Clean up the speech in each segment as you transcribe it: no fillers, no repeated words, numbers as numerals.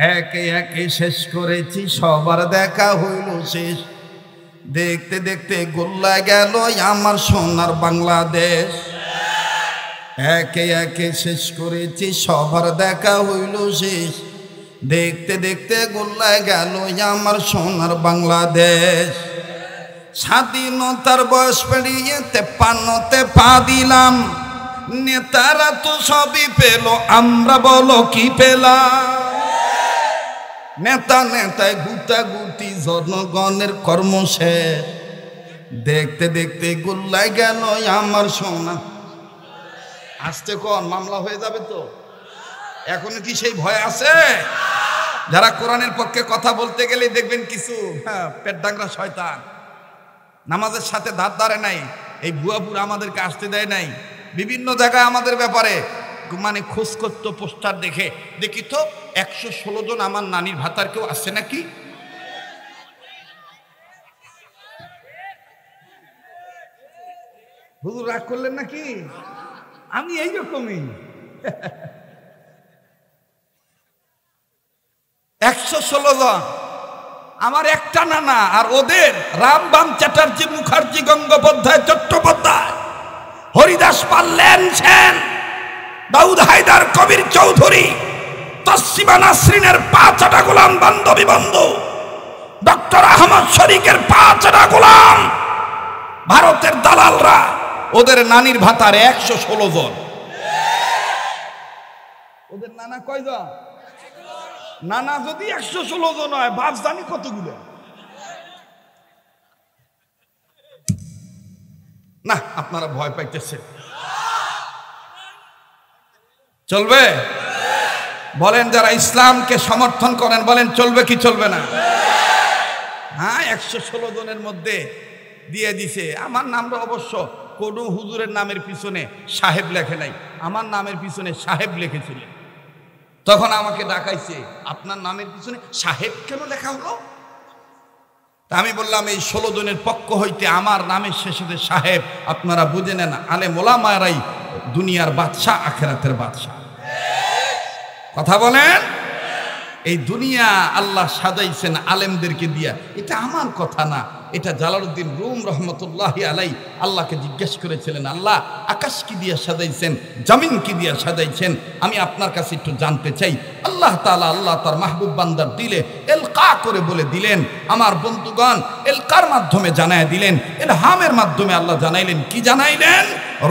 একে একে শেষ করেছি, সবার দেখা হইল শেষ। দেখতে দেখতে গোল্লা গেল আমার সোনার বাংলাদেশ। একে একে শেষ করেছি, সবার দেখা হইল শেষ। দেখতে দেখতে গোল্লা গেল আমার সোনার বাংলাদেশ। স্বাধীনতার বয়স পেরিয়ে 53তে পা দিলাম। নেতারা তো সবই পেল, আমরা বলো কি পেলাম? নেতা নেতায় গুতাগুতি, জনগণের কর্ম শেষ। দেখতে দেখতে গোল্লায় গেল আমার সোনা। আসতে কোন মামলা হয়ে যাবে তো? এখনো কি সেই ভয় আছে? যারা কোরআনের পক্ষে কথা বলতে গেলে দেখবেন কিছু পেট ডাংরা শয়তান নামাজের সাথে ধার ধারে নাই। এই বুয়াপুর আমাদেরকে আসতে দেয় নাই। বিভিন্ন জায়গায় আমাদের ব্যাপারে মানে খোঁজ করতো, পোস্টার দেখে দেখি তো 116 জন আমার নানির ভাতার কেউ আসছে নাকি। হুজুর রাগ করলেন নাকি? আমি এইরকমই। 116 জন আমার একটা নানা, আর ওদের রামবাম চ্যাটার্জি, মুখার্জি, গঙ্গোপাধ্যায়, চট্টোপাধ্যায়, হরিদাস পাল, লেন সেন, দাউদ হায়দার, কবির চৌধুরী, তসলিমা নাসরিনের 5 গোলাম বান্ধবী বন্ধু, ডক্টর আহমদ শরীকের 5 গোলাম, ভারতের দালালরা ওদের নানির ভাতার 116 জন। ওদের নানা কয়জন? নানা যদি 116 জন হয়, বাপ জানি কতগুলো। না, আপনারা ভয় পাইতেছেন। চলবে? বলেন, যারা ইসলামকে সমর্থন করেন বলেন চলবে কি চলবে না? হ্যাঁ, 116 জনের মধ্যে দিয়ে দিছে। আমার নামটা অবশ্য কোনো হুজুরের নামের পিছনে সাহেব লেখে নাই, আমার নামের পিছনে সাহেব লিখেছিলেন। তখন আমাকে ডাকাইছে, আপনার নামের পিছনে সাহেব কেন লেখা হলো? তা আমি বললাম, এই 16 জনের পক্ষ হইতে আমার নামের শেষে সাহেব। আপনারা বুঝে নেন, আলেম ওলামারাই দুনিয়ার বাদশাহ, আখিরাতের বাদশাহ। কথা বলেন। এই দুনিয়া আল্লাহ সাজাইছেন আলেমদেরকে দিয়া। এটা আমার কথা না, এটা জালালউদ্দিন রুম রহমতুল্লাহি আলাই আল্লাহকে জিজ্ঞেস করেছিলেন, আল্লাহ আকাশ কি দিয়া সাজাইছেন, জমিন কি দিয়া সাজাইছেন? আমি আপনার কাছে একটু জানতে চাই। আল্লাহ তাআলা আল্লাহ তার মাহবুব বান্দার দিলে এলকা করে বলে দিলেন। আমার বন্ধুগণ, এলকার মাধ্যমে জানায় দিলেন, ইলহামের মাধ্যমে আল্লাহ জানাইলেন। কি জানাইলেন?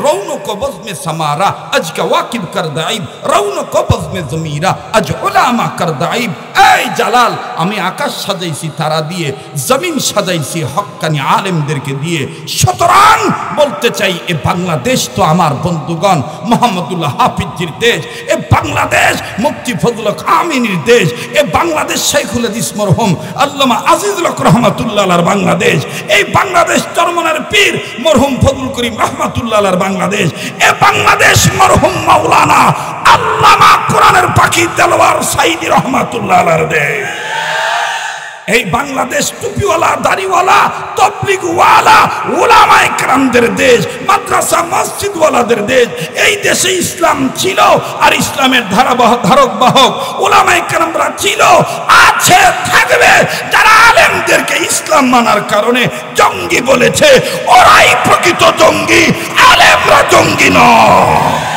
রৌনক বজমে সামারা আজকা ওয়াকিব কর দাইব, রৌনক বজমে জমিরা আজ উলামা কর দাইব। এই জালাল, আমি আকাশ সাজাইছি তারা দিয়ে, জমিন সাজাইছি হক্কানি আলেমদেরকে দিয়ে। সুতরাং বলতে চাই, এ বাংলাদেশ তো আমার বন্ধুগণ মোহাম্মদুল্লাহ হাফিজির দেশ। এ বাংলাদেশ মুফতি ফজলুল হক আমিনীর দেশ। এ বাংলাদেশ শাইখুল হাদিস মরহুম আল্লামা আজিজুল হক রাহমাতুল্লাহ আলাইহির বাংলাদেশ। এই বাংলাদেশ চরমনার পীর মরহুম ফজলুল করিম রাহমাতুল্লাহ আলাইহির বাংলাদেশ। এ বাংলাদেশ মরহুম মাওলানা আল্লামা কোরআনের পাখি দেলওয়ার সাইদি রাহমাতুল্লাহ আলাইহির দেশ। এই বাংলাদেশ টুপিওয়ালা, দাড়িওয়ালা, তবলিগওয়ালা উলামায়ে কেরামদের দেশ, মাদ্রাসা মসজিদওয়ালাদের দেশ। এই দেশে ইসলাম ছিল, আর ইসলামের ধারক বাহক উলামায়ে কেরামরা ছিল, আছে, থাকবে। যারা আলেমদেরকে ইসলাম মানার কারণে জঙ্গি বলেছে, ওরাই প্রকৃত জঙ্গি, আলেমরা জঙ্গি নয়।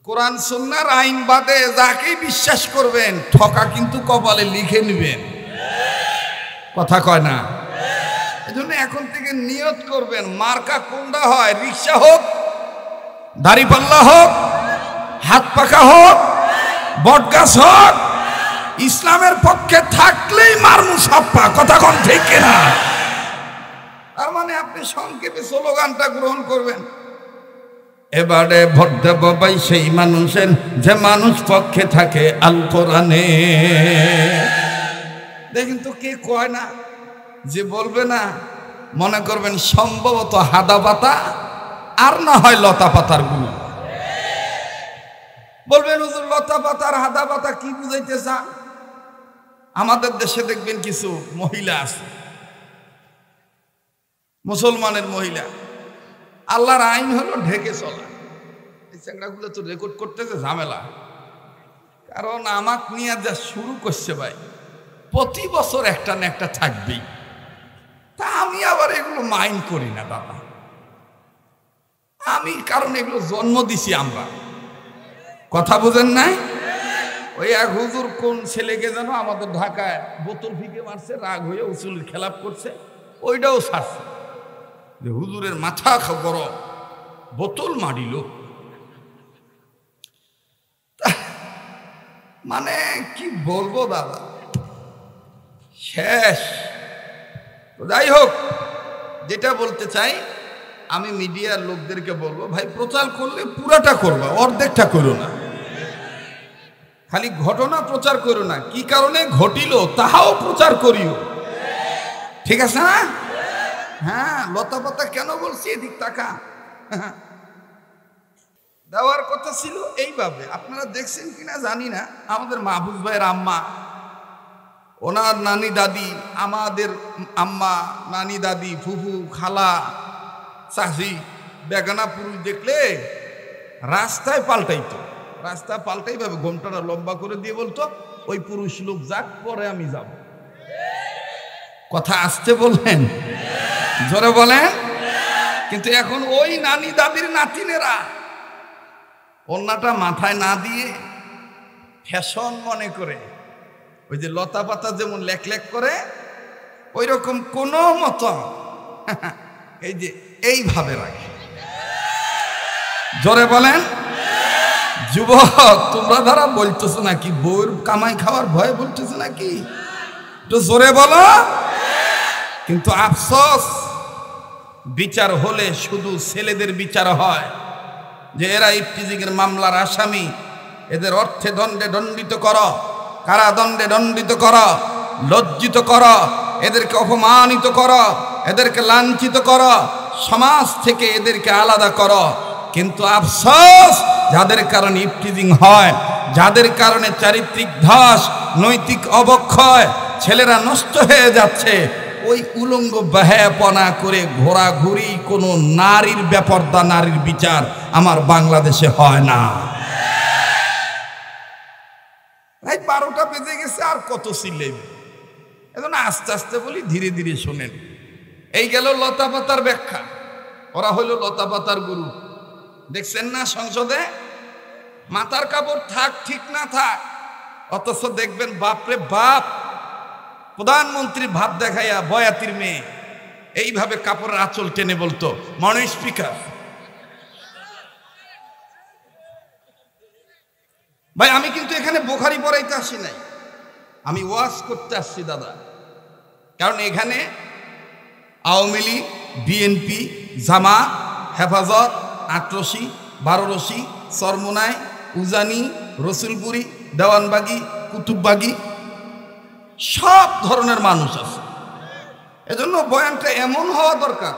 কোরআন সুন্নাহর আইন বাদে যাকেই বিশ্বাস করবেন, ঠকা কিন্তু কপালে লিখে নেবেন। কথা কয় না? এজন্য এখন থেকে নিয়ত করবেন, মার্কা কোনটা হয়, রিকশা হোক, দাড়িপাল্লা হোক, হাত পাকা হোক, বটগাছ হোক, ইসলামের পক্ষে থাকলেই মারমু ছাপ্পা। কথা কোন ঠিক কিনা? তার মানে আপনি সংক্ষেপে স্লোগানটা গ্রহণ করবেন, এবারে ভোট দেব ভাই সেই মানুষের যে মানুষ পক্ষে থাকে আল কোরআনে। দেখেন তো কে কয় না, যে বলবে না মনে করবেন সম্ভবত হাদা পাতা, আর না হয় লতা পাতার গুলো। বলবেন হুজুর লতা পাতার হাদা পাতা কি বুঝাইতে চান? আমাদের দেশে দেখবেন কিছু মহিলা আছে, মুসলমানের মহিলা, আল্লাহর আইন হলো ঢেকে চলা। চ্যাংড়াগুলো তো রেকর্ড করতেছে ঝামেলা, কারণ আমাকে নিয়ে যা শুরু করছে ভাই, প্রতি বছর একটা না একটা থাকবেই। তা আমি আবার এগুলো মাইন্ড করি না দাদা, আমি কারণ এগুলো জন্ম দিছি আমরা, কথা বোঝেন নাই? ওই এক হুজুর কোন ছেলেকে যেন আমাদের ঢাকায় বোতল ফিকে মারছে, রাগ হয়ে উসুলের খেলাপ করছে, ওইটাও ছাড়ছে যে হুজুরের মাথা গরম, বোতল মারিল। মানে কি বলবো দাদা, শেষ। যাই হোক, যেটা বলতে চাই, আমি মিডিয়ার লোকদেরকে বলবো, ভাই প্রচার করলে পুরাটা করবা, অর্ধেকটা করো না। খালি ঘটনা প্রচার করো না, কি কারণে ঘটিল তাহাও প্রচার করিও, ঠিক আছে না? হ্যাঁ, লতা পাতা কেন বলছি, এদিক তাকা। দেওয়ার কথা ছিল এইভাবে, আপনারা দেখছেন কিনা জানি না, আমাদের মাহফুজ ভাইয়ের আম্মা, ওনার নানি দাদি, আমাদের আম্মা, নানি দাদি, ফুফু, খালা, চাচি, বেগানা পুরুষ দেখলে রাস্তায় পাল্টাইতো, রাস্তা পাল্টাই ভাবে ঘোমটাটা লম্বা করে দিয়ে বলতো, ওই পুরুষ লোক যাক, পরে আমি যাব। কথা আসতে বললেন, জোরে বলেন। কিন্তু এখন ওই নানি দাদির নাতিনেরা ওন্নাটা মাথায় না দিয়ে ফ্যাশন মনে করে, ওই যে লতা পাতা যেমন লেক লেক করে, ওই রকম কোনো মতো এই যে এইভাবে রাখে। জোরে বলেন। যুবক, তোমরা দ্বারা বলতেছো নাকি বউর কামাই খাওয়ার ভয় বলতেছো নাকি? তো জোরে বলো। কিন্তু আফসোস, বিচার হলে শুধু ছেলেদের বিচার হয়, যে এরা ইফতিজিংয়ের মামলার আসামি, এদের অর্থে দণ্ডে দণ্ডিত করো, কারাদণ্ডে দণ্ডিত করো, লজ্জিত করো, এদেরকে অপমানিত করো, এদেরকে লাঞ্ছিত করো, সমাজ থেকে এদেরকে আলাদা করো। কিন্তু আফসোস, যাদের কারণে ইফতিজিং হয়, যাদের কারণে চারিত্রিক ধ্বস, নৈতিক অবক্ষয়, ছেলেরা নষ্ট হয়ে যাচ্ছে, ওই উলঙ্গ বেহায়াপনা করে ঘোরাঘুরি, কোনো নারীর বেপরদা নারীর বিচার আমার বাংলাদেশে হয় না। ভাই 12টা বেজে গেছে, আর কত চিল্লাইবে? এজন্য আস্তে আস্তে বলি, ধীরে ধীরে শোনেন। এই গেল লতা পাতার ব্যাখ্যা, ওরা হইল লতা পাতার গুরু। দেখছেন না সংসদে মাথার কাপড় থাক ঠিক না থাক, অথচ দেখবেন বাপরে বাপ, প্রধানমন্ত্রী ভাব দেখাইয়া বয়াতির মেয়ে এইভাবে কাপড়ের আঁচল টেনে বলতো, মাননীয় স্পিকার। ভাই আমি কিন্তু এখানে বোখারি পড়াইতে আসি নাই, আমি ওয়াজ করতে আসছি দাদা। কারণ এখানে আওয়ামী লীগ, বিএনপি, জামাত, হেফাজত, আটরশি, বারোরশি, চরমোনাই, উজানি, রসুলপুরি, দেওয়ানবাগি, কুতুববাগি, সব ধরনের মানুষ আছে। এজন্য বয়ানটা এমন হওয়া দরকার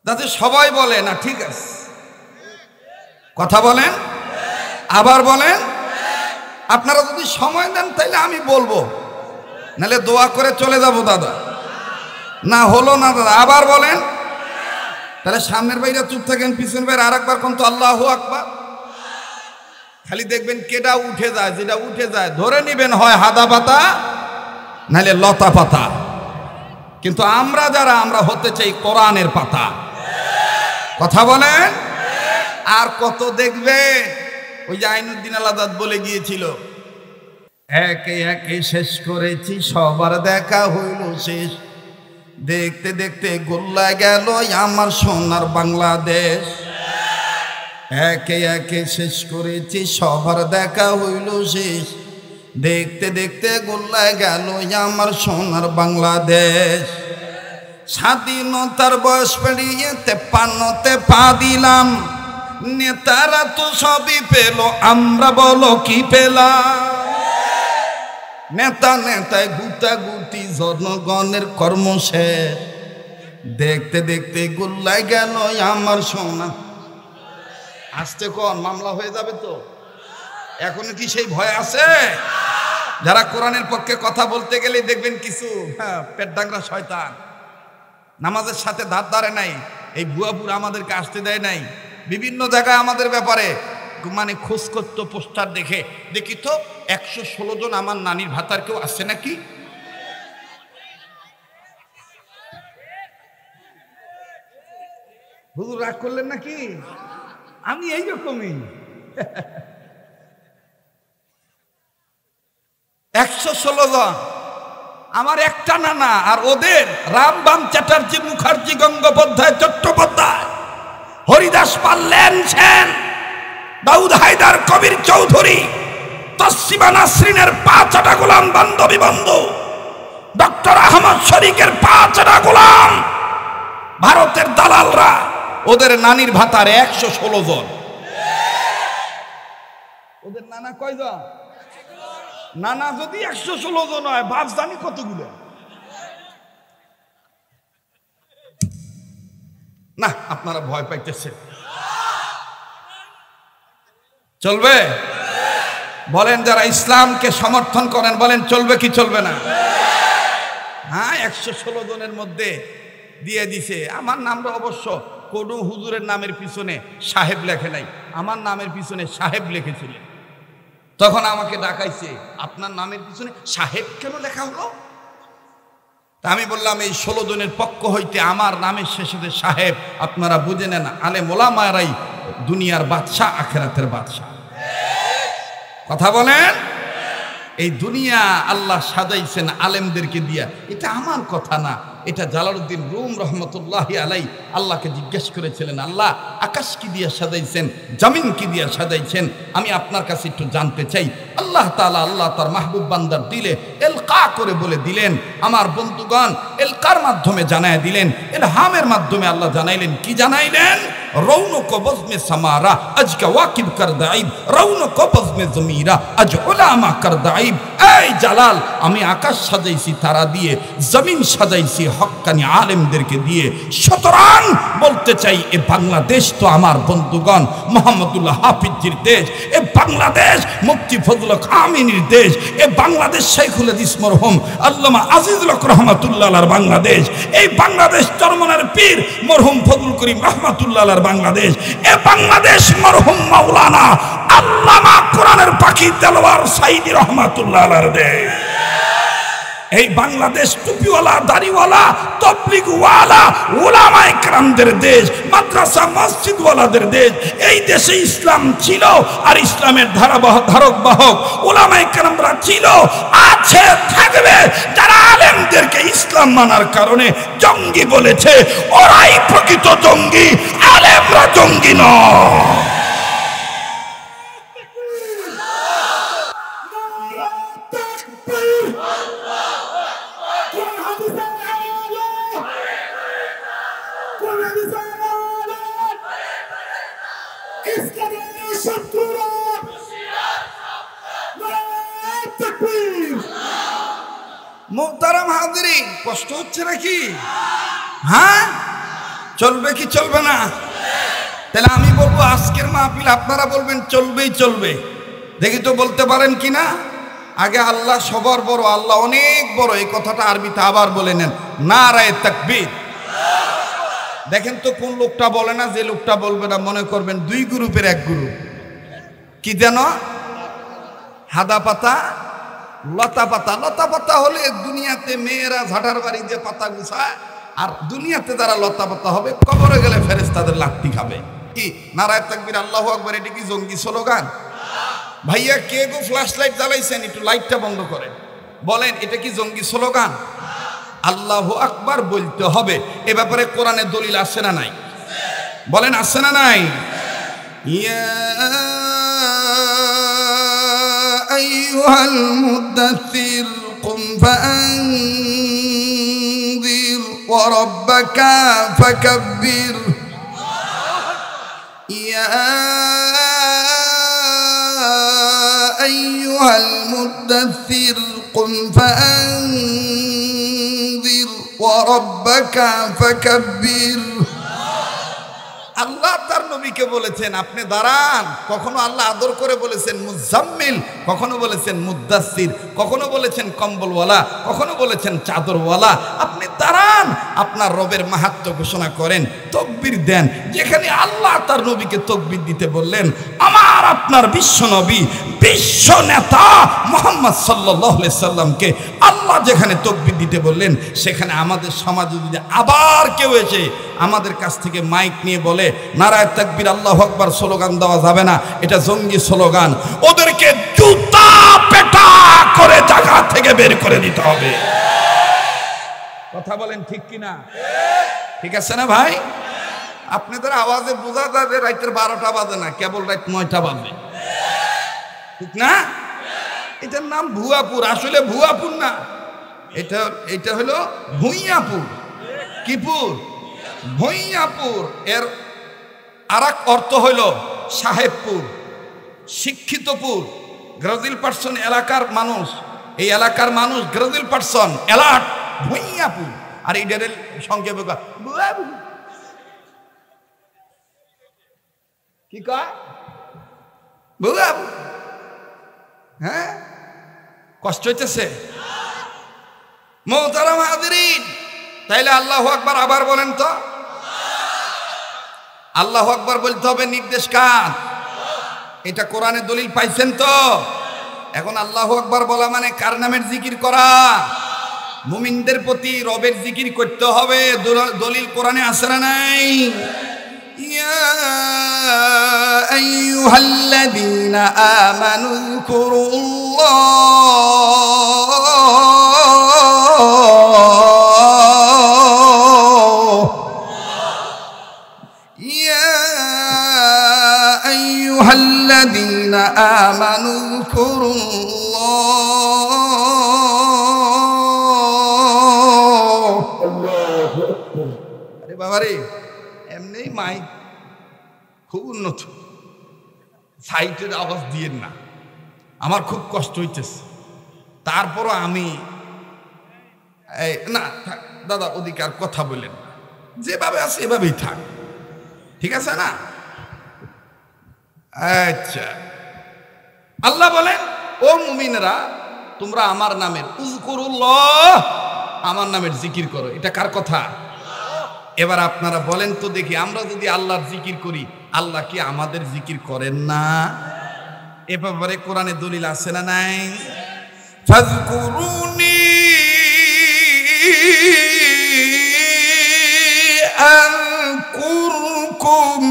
যাতে সবাই বলে না ঠিক আছে। কথা বলেন, আবার বলেন। আপনারা যদি সময় দেন তাহলে আমি বলবো, নাহলে দোয়া করে চলে যাব দাদা। না হলো না দাদা, আবার বলেন। তাহলে সামনের বাইরে চুপ থাকেন, পিছনের বাইরে আর একবার কোন তো আল্লাহু আকবার। খালি দেখবেন কেডা উঠে যায়, যেটা উঠে যায় ধরে নিবেন হয় হাদা পাতা নাহলে লতা পাতা। কিন্তু আমরা যারা, আমরা হতে চাই কোরআনের পাতা। কথা বলেন। আর কত দেখবে, ওই যে আইনুদ্দিন আলাদাত বলে গিয়েছিল, একে একে শেষ করেছি, সবার দেখা হইল শেষ, দেখতে দেখতে গোল্লা গেল আমার সোনার বাংলাদেশ। একে একে শেষ করেছি, সবার দেখা হইল শেষ, দেখতে দেখতে গোল্লা গেল আমার সোনার বাংলাদেশ। স্বাধীনতার বয়স পেরিয়ে 53তে পা দিলাম, নেতারা তো সবই পেল, আমরা বলো কি পেলাম? নেতা নেতায় গুতাগুতি, জনগণের কর্ম শেষ, দেখতে দেখতে গোল্লায় গেল আমার সোনা। আসতে কোন মামলা হয়ে যাবে তো? এখনো কি সেই ভয় আছে? যারা কোরআনের পক্ষে কথা বলতে গেলে দেখবেন কিছু পেট ডাংরা শয়তান, নামাজের সাথে ধার ধারে নাই, এই ভুয়াপুর আমাদেরকে আসতে দেয় নাই, বিভিন্ন জায়গায় আমাদের ব্যাপারে মানে খোঁজ করতো, পোস্টার দেখে দেখি তো 116 জন আমার নানির ভাতার কেউ আসছে নাকি। হুজুর রাগ করলেন নাকি? আমি এইরকমই 116 জন আমার একটা নানা, আর ওদের রামবাম চ্যাটার্জি, মুখার্জি, গঙ্গোপাধ্যায়, চট্টোপাধ্যায়, হরিদাস পাল, লেন সেন, দাউদ হায়দার, কবির চৌধুরী, তসলিমা নাসরিনের 5 গোলাম বান্ধবী বন্ধু, ডক্টর আহমদ শরীফের 5 গোলাম, ভারতের দালালরা, ওদের নানির ভাতার 116 জন। ওদের নানা কয়জন? নানা যদি 116 জন হয়, বাপ জানি কতগুলো। না, আপনারা ভয় পাইতেছেন। চলবে? বলেন যারা ইসলামকে সমর্থন করেন, বলেন চলবে কি চলবে না? হ্যাঁ, 116 জনের মধ্যে দিয়ে দিছে। আমার নামটা অবশ্য কোনো হুজুরের নামের পিছনে সাহেব লেখে নাই, আমার নামের পিছনে সাহেব লিখেছিলেন। তখন আমাকে ডাকাইছে, আপনার নামের পিছনে সাহেব কেন লেখা হলো? আমি বললাম এই 16 জনের পক্ষ হইতে আমার নামের শেষে সাহেব, আপনারা বুঝে নেন আলেম ওলামারাই দুনিয়ার বাদশাহ, আখিরাতের বাদশাহ। কথা বলেন। এই দুনিয়া আল্লাহ সাজাইছেন আলেমদেরকে দিয়া, এটা আমার কথা না, এটা জালালউদ্দিন রুম রহমতুল্লাহি আলাই আল্লাহকে জিজ্ঞেস করেছিলেন, আল্লাহ আকাশ কি দিয়া সাজাইছেন, জমিন কি দিয়া সাজাইছেন, আমি আপনার কাছে একটু জানতে চাই। আল্লাহ তাআলা আল্লাহ তার মাহবুব বান্দার দিলে এলকা করে বলে দিলেন। আমার বন্ধুগণ, এলকার মাধ্যমে জানায় দিলেন, ইলহামের মাধ্যমে আল্লাহ জানাইলেন। কি জানাইলেন? রৌনক বজমে সামারা আজ কা ওয়াকিব কর দাইব, রৌনক বজমে জমিরা আজ উলামা কর দাইব। এই জালাল, আমি আকাশ সাজাইছি তারা দিয়ে, জমিন সাজাইছি হক্কানি আলেমদেরকে দিয়ে। সুতরাং বলতে চাই, এ বাংলাদেশ তো আমার বন্ধুগণ মোহাম্মদুল্লাহ হাফিজজির দেশ, এ বাংলাদেশ মুফতি ফজল হক আমিনীর দেশ, এ বাংলাদেশ শাইখুল হাদিস মরহুম আল্লামা আজিজুল হক রাহমাতুল্লাহ আলাইহির বাংলাদেশ, এই বাংলাদেশ চরমনার পীর মরহুম ফজলুল করিম রাহমাতুল্লাহ আলাইহির বাংলাদেশ, এ বাংলাদেশ মরহুম মাওলানা আল্লামা কোরআনের পাখি দেলওয়ার সাইদি রাহমাতুল্লাহ আলাইহির দেশ। এই বাংলাদেশ টুপিওয়ালা, দাড়িওয়ালা, তবলিগওয়ালা উলামায়ে কেরামদের দেশ, মাদ্রাসা মসজিদওয়ালাদের দেশ। এই দেশে ইসলাম ছিল, আর ইসলামের ধারক বাহক উলামায়ে কেরামরা ছিল, আছে, থাকবে। যারা আলেমদেরকে ইসলাম মানার কারণে জঙ্গি বলেছে, ওরাই প্রকৃত জঙ্গি, আলেমরা জঙ্গি নয়। মুহতারাম হাজিরিন, কষ্ট হচ্ছে নাকি? হ্যাঁ, চলবে কি চলবে না? তাহলে আমি বলবো আজকের মাহফিল আপনারা বলবেন চলবেই চলবে। দেখি তো বলতে পারেন কিনা। আগে আল্লাহ সবার বড়, আল্লাহ অনেক বড়, এই কথাটা আরবিতে আবার বলে নেন, নারায়ে তাকবীর। দেখেন তো কোন লোকটা বলে না, যে লোকটা বলবে না মনে করবেন 2 গ্রুপের 1 গ্রুপ। কি যেন? হাদা পাতা, লতা পাতা। লতা পাতা হলে দুনিয়াতে মেয়েরা ঝাঁটার বাড়ি দিয়ে পাতা গুছায়, আর দুনিয়াতে যারা লতা পাতা হবে কবরে গেলে ফেরেশতাদের লাত্তি খাবে। কি নারায়ে তাকবীর, আল্লাহু আকবার, এটা কি জঙ্গি স্লোগান? ভাইয়া কে গো ফ্ল্যাশ লাইট জ্বালাইছেন, একটু লাইটটা বন্ধ করেন, বলেন এটা কি জঙ্গি স্লোগান? আল্লাহু আকবার বলতে হবে। এ ব্যাপারে কোরআনে দলিল আছে না নাই? বলেন আছে না নাই? ইয়া আইয়ুহাল মুদাথথির কুম ফাআনযির ওয়া রাব্বাকা ফাকাব্বির। ইয়া আইয়ুহাল মুদাথথির কুম ফাআনযির ওয়া রাব্বাকা ফাকাব্বির। আল্লাহ তার নবীকে বলেছেন আপনি দাঁড়ান। কখনো আল্লাহ আদর করে বলেছেন মুজাম্মিল, কখনো বলেছেন মুদ্দাসির, কখনো বলেছেন কম্বলওয়ালা, কখনো বলেছেন চাদরওয়ালা। আপনি দাঁড়ান, আপনার রবের মাহাত্ম্য ঘোষণা করেন, তাকবীর দেন। যেখানে আল্লাহ তার নবীকে তাকবীর দিতে বললেন, আমার আপনার বিশ্ব নবী, বিশ্ব নেতা মুহাম্মদ সাল্লাল্লাহু আলাইহি সাল্লামকে আল্লাহ যেখানে তাকবীর দিতে বললেন, সেখানে আমাদের সমাজে যদি আবার কেউ এসে আমাদের কাছ থেকে মাইক নিয়ে বলে নারায়ে তাকবীর আল্লাহু আকবার স্লোগান দেওয়া যাবে না, এটা জঙ্গি স্লোগান, ওদেরকে জুতা পেটা করে জায়গা থেকে বের করে দিতে হবে। কথা বলেন ঠিক কিনা? ঠিক আছে না ভাই? আপনাদের আওয়াজে বোঝা যায় যে রাতের 12টা বাজে না, কেবল রাত 9টা বাজে, ঠিক না? এটার নাম ভুয়াপুর, আসলে ভুয়াপুর না, এটা হলো ভুইয়াপুর। কিপুর? ভুইয়াপুর। এর আরেক অর্থ হইল সাহেবপুর, শিক্ষিতপুর, গ্রাজুয়েল পার্সন এলাকার মানুষ, এই এলাকার মানুষ গ্রাজুয়েল পার্সন এলাট ভুইয়াপুর। আর এইটার সংক্ষেপে কি কয়? ভুয়াপুর। হ্যাঁ, কষ্ট হইতেছে মোহতারাম হাজিরিন। তাইলে আল্লাহু আকবার আবার বলেন তো। আল্লাহু আকবার বলতে হবে, নির্দেশ কার? এটা কোরআনে দলিল পাইছেন তো? এখন আল্লাহু আকবার বলা মানে কার নামের জিকির করা? মুমিনদের প্রতি রবের জিকির করতে হবে। দলিল কোরআনে আছে না নাই? ইয়া আইয়ুহাল্লাযীনা আমানু যকুরুল্লাহ, ইয়া আইয়ুহাল্লাযীনা আমানু যকুরুল্লাহ। আরে বাবারে, এমনি মাইক খুব উন্নত, সাইটের আওয়াজ দিয়েন না, আমার খুব কষ্ট হইতেছে। তারপরও আমি না দাদা ওদিকে আর কথা বললেন না, যেভাবে আছে এভাবেই থাক, ঠিক আছে না? আচ্ছা, আল্লাহ বলেন ও মুমিনরা তোমরা আমার নামের উযকুরুল্লাহ, আমার নামের জিকির করো। এটা কার কথা? এবার আপনারা বলেন তো দেখি, আমরা যদি আল্লাহর জিকির করি, আল্লাহ কি আমাদের জিকির করেন না? এ ব্যাপারে কোরআনে দলিল আছে না নাই? ফাযকুরুনি আযকুরকুম।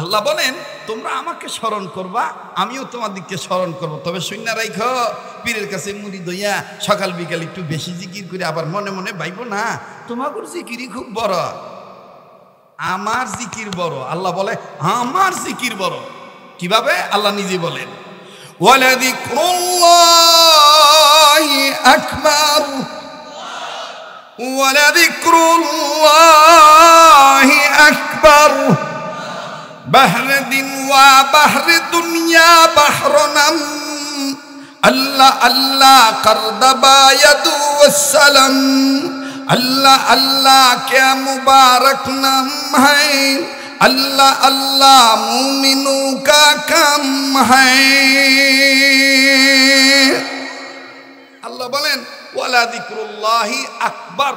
আল্লাহ বলেন তোমরা আমাকে স্মরণ করবা, আমিও তোমাদেরকে স্মরণ করবো। তবে শুইনা রাইখো, পীরের কাছে মুরিদ হইয়া সকাল বিকাল একটু বেশি জিকির করে আবার মনে মনে ভাইবো না তোমাদের জিকিরই খুব বড়, আমার জিকির বড়। আল্লাহ বলে আমার জিকির বড়। কিভাবে? আল্লাহ নিজে বলেন ওয়ালাযিকরুল্লাহি আকবার, ওয়ালাযিকরুল্লাহি আকবার। বাহর দিন ওয়া বাহর দুনিয়া বাহরনাম, আল্লাহ আল্লাহ করদবা ইয়াদু ওয়াসসালাম। अल्लाह अल्लाह क्या मुबारक नाम है, अल्लाह अल्लाह मुमिनों का काम है। अल्लाह बोलें वाला जिक्रुल्लाहि আকবার,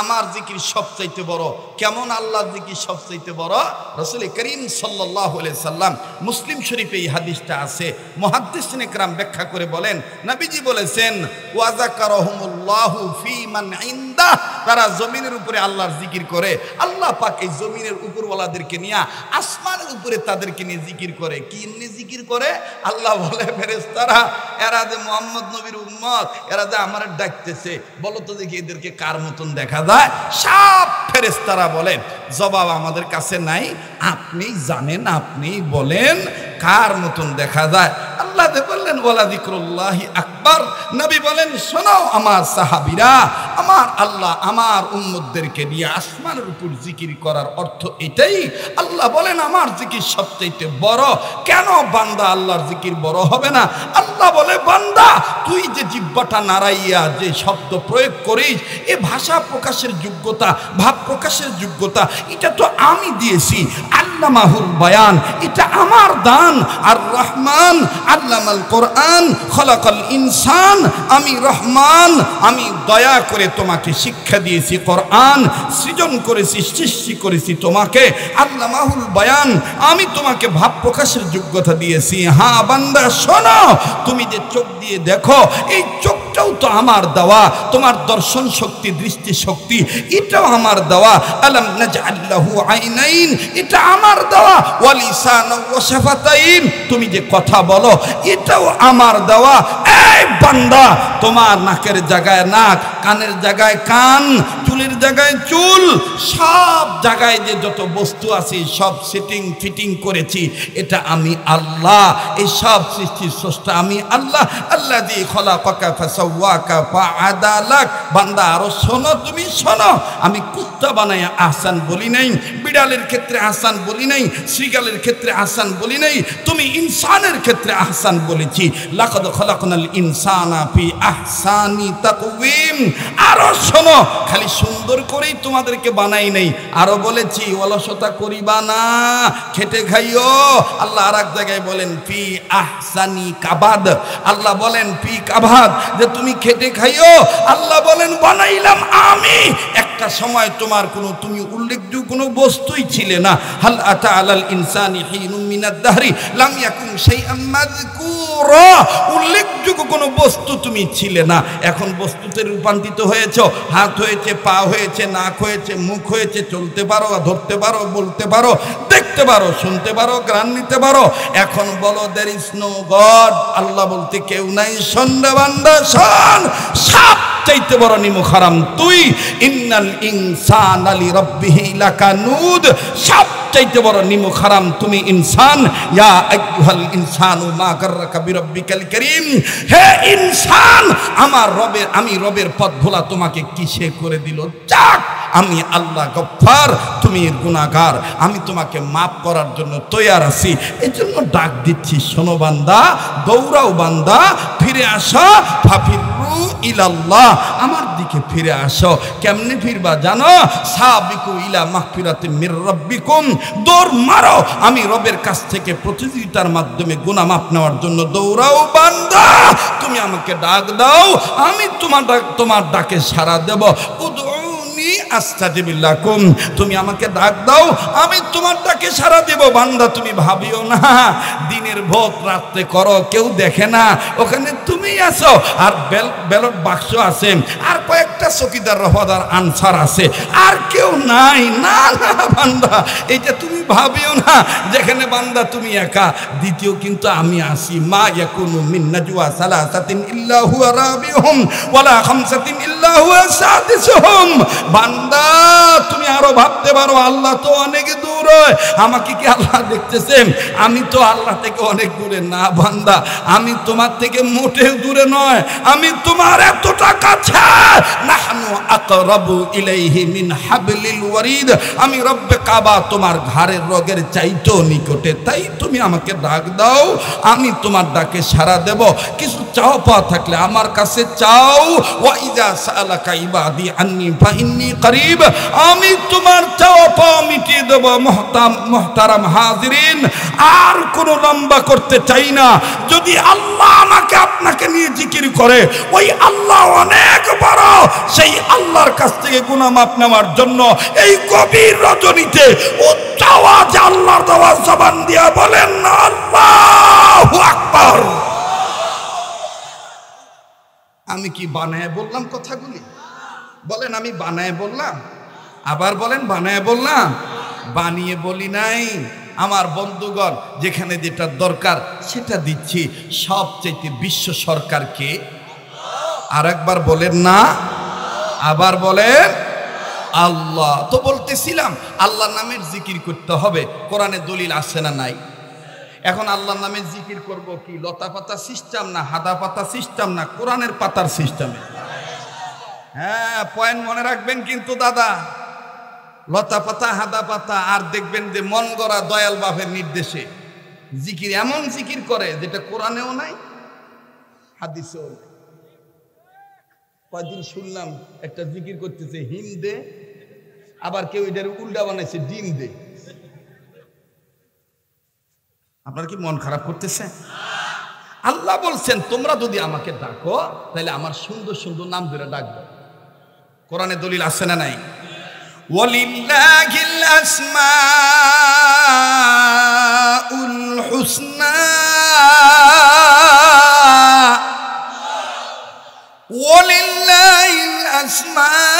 আমার জিকির সবচাইতে বড়। কেমন আল্লাহর জিকির সবচাইতে বড়? রাসূল করিম সাল্লাল্লাহু আলাইহি সাল্লাম, মুসলিম শরীফে এই হাদিসটা আছে। মুহাদ্দিসিন ইকরাম ব্যাখ্যা করে বলেন, নবীজি বলেছেন ওয়া যাকারাহুমুল্লাহু ফি মান ইনদা, তারা জমিনের উপরে আল্লাহর জিকির করে। আল্লাহ পাক এই জমিনের উপরওয়ালাদেরকে নিয়ে আসমানের উপরে তাদেরকে নিয়ে জিকির করে। কি নিয়ে জিকির করে? আল্লাহ বলে ফেরেশতারা, এরা যে মুহাম্মদ নবীর উম্মত, এরা যে আমার ডাকতেছে, বলো তো দেখি এদেরকে কার মতন দেখা যায়? সব ফেরেশতারা বলেন জবাব আমাদের কাছে নাই, আপনি জানেন, আপনি বলেন কার মতন দেখা যায়। আল্লাহ বললেন ওয়ালা যিকরুল্লাহি আকবার। নবী বলেন শোনো আমার সাহাবীরা, আমার আল্লাহ আমার উম্মতদেরকে নিয়ে আসমানের উপর জিকির করার অর্থ এটাই। আল্লাহ বলেন আমার জিকির সবচেয়ে বড়। কেন বান্দা আল্লাহর জিকির বড় হবে না? আল্লাহ বলে বান্দা তুই যে জিহ্বাটা নাড়াইয়া যে শব্দ প্রয়োগ করিস, এ ভাষা প্রকাশের যোগ্যতা, ভাব প্রকাশের যোগ্যতা এটা তো আমি দিয়েছি। আল্লামাহুল বায়ান, এটা আমার দান। আর রহমান আল্লামাল কোরআন খলাকাল ইনসান, আমি রহমান, আমি দয়া করে তোমাকে শিক্ষা দিয়েছি কোরআন, সৃজন করেছি, সৃষ্টি করেছি তোমাকে, আল্লামাহুল বায়ান, আমি তোমাকে ভাব প্রকাশের যোগ্যতা দিয়েছি। হ্যাঁ বান্দা শোনো, তুমি যে চোখ দিয়ে দেখো, এই চোখটাও তো আমার দেওয়া, তোমার দর্শন শক্তি, দৃষ্টি শক্তি, এটাও আমার দেওয়া। আলাম নাজআল লাহু আইনাইন, এটা আমার দেওয়া। ওয়া লিসানাও ওয়া শাফাতাইন, তুমি যে কথা বলো এটাও আমার দেওয়া। এই বান্দা, তোমার নাকের জায়গায় নাক, কানের জায়গায় কান, চুলের জায়গায় চুল, সব জায়গায় যে যত বস্তু আছে সব সেটিং ফিটিং করেছি, এটা আমি আল্লাহ। এই সব সৃষ্টির স্রষ্টা আমি আল্লাহ। আল্লাযী খলাকাকা ফাসাওয়াকা ফাআদালাক। বান্দা আরো শোনো, তুমি শোনো, আমি কুত্তা বানায়া আহসান বলি নাই, বিড়ালের ক্ষেত্রে আহসান বলি নাই, শ্রীগালের ক্ষেত্রে আহসান বলি নাই, তুমি ইনসানের ক্ষেত্রে আহসান বলেছি। লাকাদ খলাকনাল ইনসানা ফি আহসানি তাকওয়িম। আরো শোনো, খালি সুন্দর করেই তোমাদেরকে বানাই নাই, আরো বলেছি অলসতা করিবা না, খেটে খাইও। আল্লাহ আর এক জায়গায় বলেন ফি আহসানি কাবাদ, আল্লাহ বলেন ফি কাবাদ, যে তুমি খেটে খাইও। আল্লাহ বলেন বানাইলাম আমি। একটা সময় তোমার তুমি উল্লেখযোগ্য কোনো বস্তুই ছিলে না। হাল আতা আলাল ইনসানি হিনুম মিনাদ দাহরি লাম ইয়াকুন শাইআম মাযকুরা, উল্লেখযোগ্য কোনো বস্তু তুমি ছিলে না, এখন বস্তুতে রূপান্তরিত হয়েছো। হাত হয়েছে, পা হয়েছে, নাক হয়েছে, মুখ হয়েছে, চলতে পারো, ধরতে পারো, বলতে পারো, দেখতে পারো, শুনতে পারো, ঘ্রাণ নিতে পারো। এখন বলো দেয়ার ইজ নো গড, আল্লাহ বলতে কেউ নাই। শোন রে বান্দা শোন, সব চাইতে বড় নিমুখ হারাম তুই। ইন্নাল ইনসানা লিরাব্বিহি লাকানুদ, সব চাইতে বড় নিমুখ হারাম তুমি ইনসান। ইয়া আইয়ুহাল ইনসানু মা গাররাকা বিরাব্বিকাল কারীম, হে ইনসান, আমি রবের পথ ভোলা তোমাকে কিসে করে দিল? যাক, আমি আল্লাহ গফফার, তুমি গুনাহগার, আমি তোমাকে মাফ করার জন্য তৈয়ার আছি। এই জন্য ডাক দিচ্ছি, শোনো বান্দা, দৌড়াও বান্দা, ফিরে আসো, ফাফিরু ইলাল্লাহ, আমার দিকে ফিরে আসো। কেমনে ফিরবা জানো? সাবিকু ইলা মাগফিরাতিম মির রাব্বিকুম, দৌড় মারো আমি রবের কাছ থেকে প্রতিযোগিতার মাধ্যমে গুনাহ মাফ নেওয়ার জন্য দৌড়াও। বান্দা, তুমি আমাকে ডাক দাও, আমি তোমার ডাকে সাড়া দেব। আস্তাজিব লাকুম, তুমি আমাকে ডাক দাও, আমি তোমার ডাকে সাড়া দেব। বান্দা, তুমি ভাবিও না দিনের ভোট রাত্রে করো, কেউ দেখে না, ওখানে তুমি আছো, আর ব্যালট বাক্স আছে, আর কয়েকটা চকিদার রফাদার আনসার আছে, আর কেউ নাই। না না বান্দা, এইটা তুমি ভাবিও না যেখানে বান্দা তুমি একা। দ্বিতীয় কিন্তু আমি আসি। মা ইয়াকুনু মিন নাজওয়া সালাসাতিন ইল্লা হুয়া রাবিহুম ওয়ালা খামসাতিন ইল্লা হুয়া সাদিসুহুম। বান্দা, তুমি আরো ভাবতে পারো আল্লাহ তো অনেক দূরে, আমাকে কি আল্লাহ দেখতেছেন? আমি তো আল্লাহ থেকে অনেক দূরে না বান্দা, আমি তোমার থেকে মোটেও দূরে নয়, আমি তোমার এতটা কাছে। নাহনু আকরাবু ইলাইহি মিন হাবলিল ওয়ারিদ, আমি রব্বে কাবা তোমার ঘাড়ের রগের চাইতেও নিকটে। তাই তুমি আমাকে ডাক দাও, আমি তোমার ডাকে সাড়া দেব। কিছু চাও পাওয়া থাকলে আমার কাছে চাও। ওয়া ইযা সাআলাকা ইবাদি আন্নী ফাইন্নী করিব, আমি তোমার চাওয়া পাওয়া মিটিয়ে দেব। মুহতারাম হাজিরিন, আর কোন লম্বা করতে চাই না। যদি আল্লাহ আমাকে আপনাকে নিয়ে জিকির করে, ওই আল্লাহ অনেক বড়। সেই আল্লাহর কাছ থেকে গুনাহ মাফ নেওয়ার জন্য এই গভীর রজনীতে উচ্চ আওয়াজে আল্লাহর দেওয়া জবান দিয়া বলেন আল্লাহু আকবার। আমি কি বানায় বললাম কথাগুলি? বলেন আমি বানায় বললাম? আবার বলেন বানায় বললাম? বানিয়ে বলি নাই। আমার বন্ধুগণ, যেখানে যেটা দরকার সেটা দিচ্ছি। সবচেয়ে বিশ্ব সরকারকে আর একবার বলেন না, আবার বলেন আল্লাহ। তো বলতেছিলাম আল্লাহর নামের জিকির করতে হবে, কোরআনে দলিল আছে না নাই? এখন আল্লাহর নামে জিকির করব কি লতা পাতা সিস্টেম না হাদা পাতা সিস্টেম না কোরআনের পাতার সিস্টেমে? হ্যাঁ, পয়েন্ট মনে রাখবেন কিন্তু দাদা, লতা পাতা হাদা পাতা আর দেখবেন যে মন গড়া দয়াল বাপের নির্দেশে জিকির, এমন জিকির করে যেটা কোরআনেও নাই হাদিসেও নাই। কয়দিন শুনলাম একটা জিকির করতেছে হিম দে, আবার কেউ এটার উল্টা বানাইছে ডিম দে। আপনার কি মন খারাপ করতেছে? আল্লাহ বলছেন তোমরা যদি আমাকে ডাকো তাহলে আমার সুন্দর সুন্দর নাম ধরে ডাকবো। কোরআনে দলিল আছে না নাই? ওয়ালিল্লাহিল আসমাউল হুসনা ওয়ালিল্লাহিল আসমাউল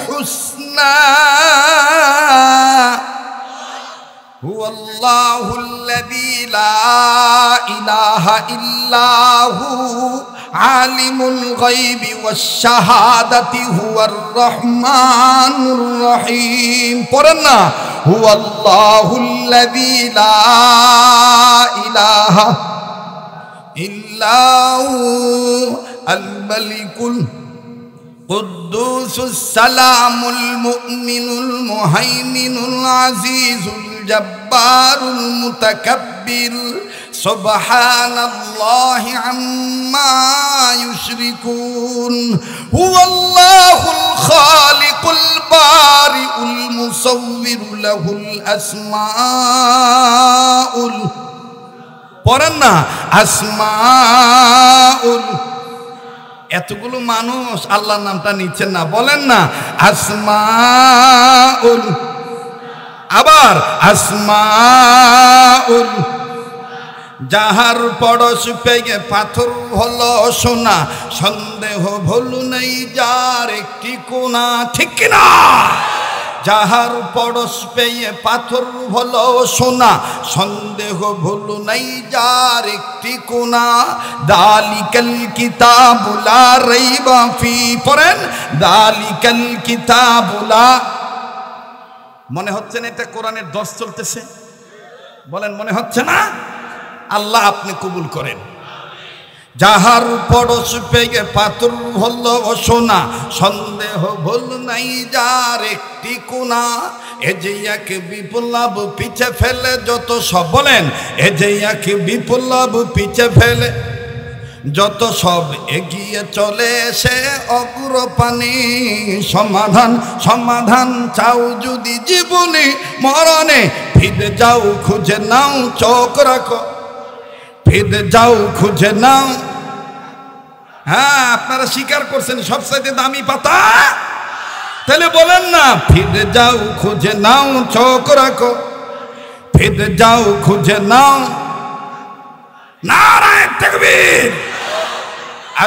হুসনা হুয়াল্লাহুল্লাযী লা ইলাহা ইল্লাহু আলিমুল গায়বি ওয়াশ শাহাদাতি হুয়ার রহমানুর রহিম। পড়েন না, হুয়াল্লাহুল্লাযী লা ইলাহা ইল্লাহু আল মালিকুল কুদ্দুসুস সালামুল মুমিনুল মুহাইমিনুল আজিজুল জব্বারুল মুতাকাব্বির সুবহানাল্লাহি আম্মা ইউশরিকুন হুয়াল্লাহুল খালিকুল বারিউল মুসাউবির লাহুল আসমাউল, পড়েন না, আসমাউল। এতগুলো মানুষ আল্লাহর নামটা নিচ্ছেন না, বলেন না আসমাউল, আবার আসমাউল। যাহার পড়শ পেয়ে পাথর হলো সোনা, সন্দেহ ভুল নেই যার একটি কোনা, ঠিক কিনা? যাহার পড়শ পেয়ে পাথর হলো সোনা, সন্দেহ ভুল নেই যার একটি কোনা। দালিকাল কিতাবুলা রাইবা ফি, পড়েন দালিকাল কিতাবুলা। মনে হচ্ছে না এটা কোরআনের দর্শ চলতেছে? বলেন মনে হচ্ছে না? আল্লাহ আপনি কবুল করেন। যাহার পড়শ পেয়ে পাথর হলো সোনা, সন্দেহ ভুল নাই যার একটি কোনা। এ যে এক বিপ্লব পিছে ফেলে যত সব, বলেন এ যে এক বিপ্লব পিছে ফেলে যত সব, এগিয়ে চলে সে অগ্রপানে। সমাধান সমাধান চাও যদি জীবনে মরণে, ফিরে যাও খুঁজে নাও, চোখ রাখো ফিরে যাও খুঁজে নাও। হ্যাঁ, আপনারা স্বীকার করছেন সবচাইতে দামি পাতা, তাহলে বলেন না ফিরে যাও খুঁজে নাও, চোখ রাখো ফিরে যাও খুঁজে নাও। নারায়ে তাকবীর।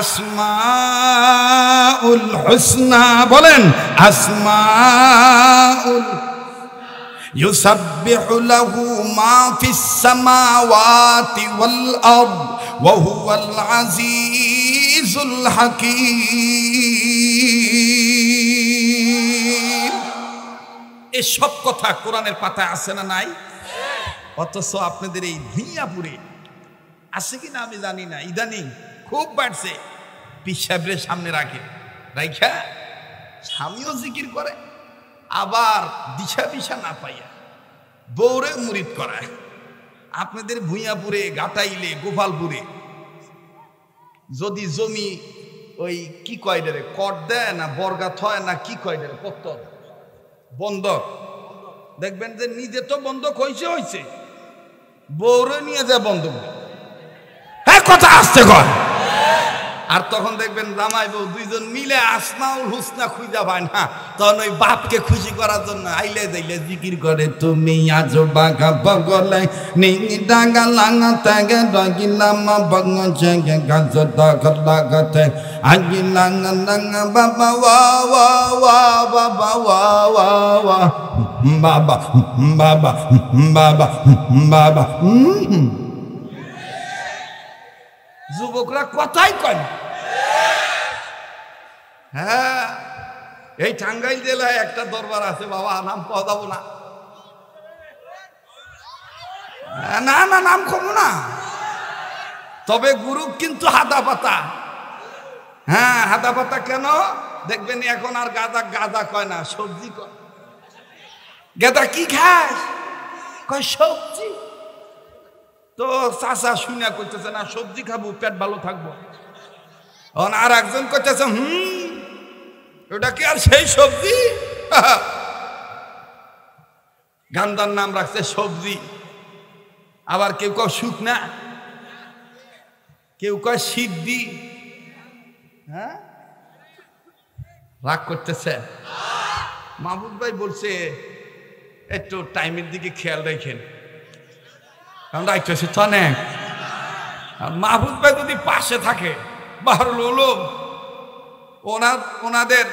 আসমাউল হুসনা, বলেন আসমাউল। ইউসাব্বিহু লাহু মা ফিস সামাওয়াতি ওয়াল আরদ ওয়া হুয়াল আজিজুল হাকীম। এই সব কথা কোরআনের পাতায় আছে না নাই? অথচ আপনাদের এই ভুইয়াপুরে আছে কিনা আমি জানি না, ইদানিং খুব বাড়ছে। পীর সাহেবের সামনে রাখে, রাইখা স্বামীও জিকির করে, আবার দিশা পিসা না পাইয়া বউরে মুরিদ করায়। আপনাদের ভুইয়াপুরে, গাটাইলে, গোপালপুরে যদি জমি ওই কি কয় রে, কর দেয় না বর্গা থয় না কি কয় রে, পত্তর বন্ধক, দেখবেন যে নিজে তো বন্ধক হয়েছে, বউরে নিয়ে যায় বন্ধক। হ্যাঁ, কথা আসছে কর। আর তখন দেখবেন জামাই বউ দুইজন মিলে আসমাউল হুসনা খুঁজা পায় না, তখন ওই বাপকে খুশি করার জন্য আইলে যাইলে জিকির করে, তুমি আজ বাঘা বগলে নি ডাঙ্গা লাঙা তাগে ডগিলামা বঙ্গ জেগে গাছ দখল লাগাতে আগি লাঙা লাঙা বাবা ওয়া ওয়া ওয়া বাবা ওয়া ওয়া ওয়া বাবা বাবা বাবা বাবা। যুবকরা কথাই কয় না। হ্যাঁ, এই টাঙ্গাইল জেলায় একটা দরবার আছে বাবা, নাম পাওয়া যাবো না, না না নাম কমো না, তবে গুরু কিন্তু হাদা পাতা। হ্যাঁ, হাদা পাতা কেন দেখবেন এখন আর গাদা গাদা কয় না, সবজি কয়। গাদা কি খাস? কয় সবজি। তো চাচা শুনে করতেছে না সবজি খাবো, পেট ভালো থাকবো। আর একজন করতেছে ওটা কি আর সেই সবজি? গান্ধার নাম রাখছে সবজি। আবার কেউ কয় শুকনা, কেউ কয় সিদ্ধি। হ্যাঁ, রাগ করতেছে। মাহবুব ভাই বলছে একটু টাইমের দিকে খেয়াল রাখেন, কারণ রাখতেছে তো অনেক। মাহবুব ভাই যদি পাশে থাকে বাহরুল উলুম, ওনাদের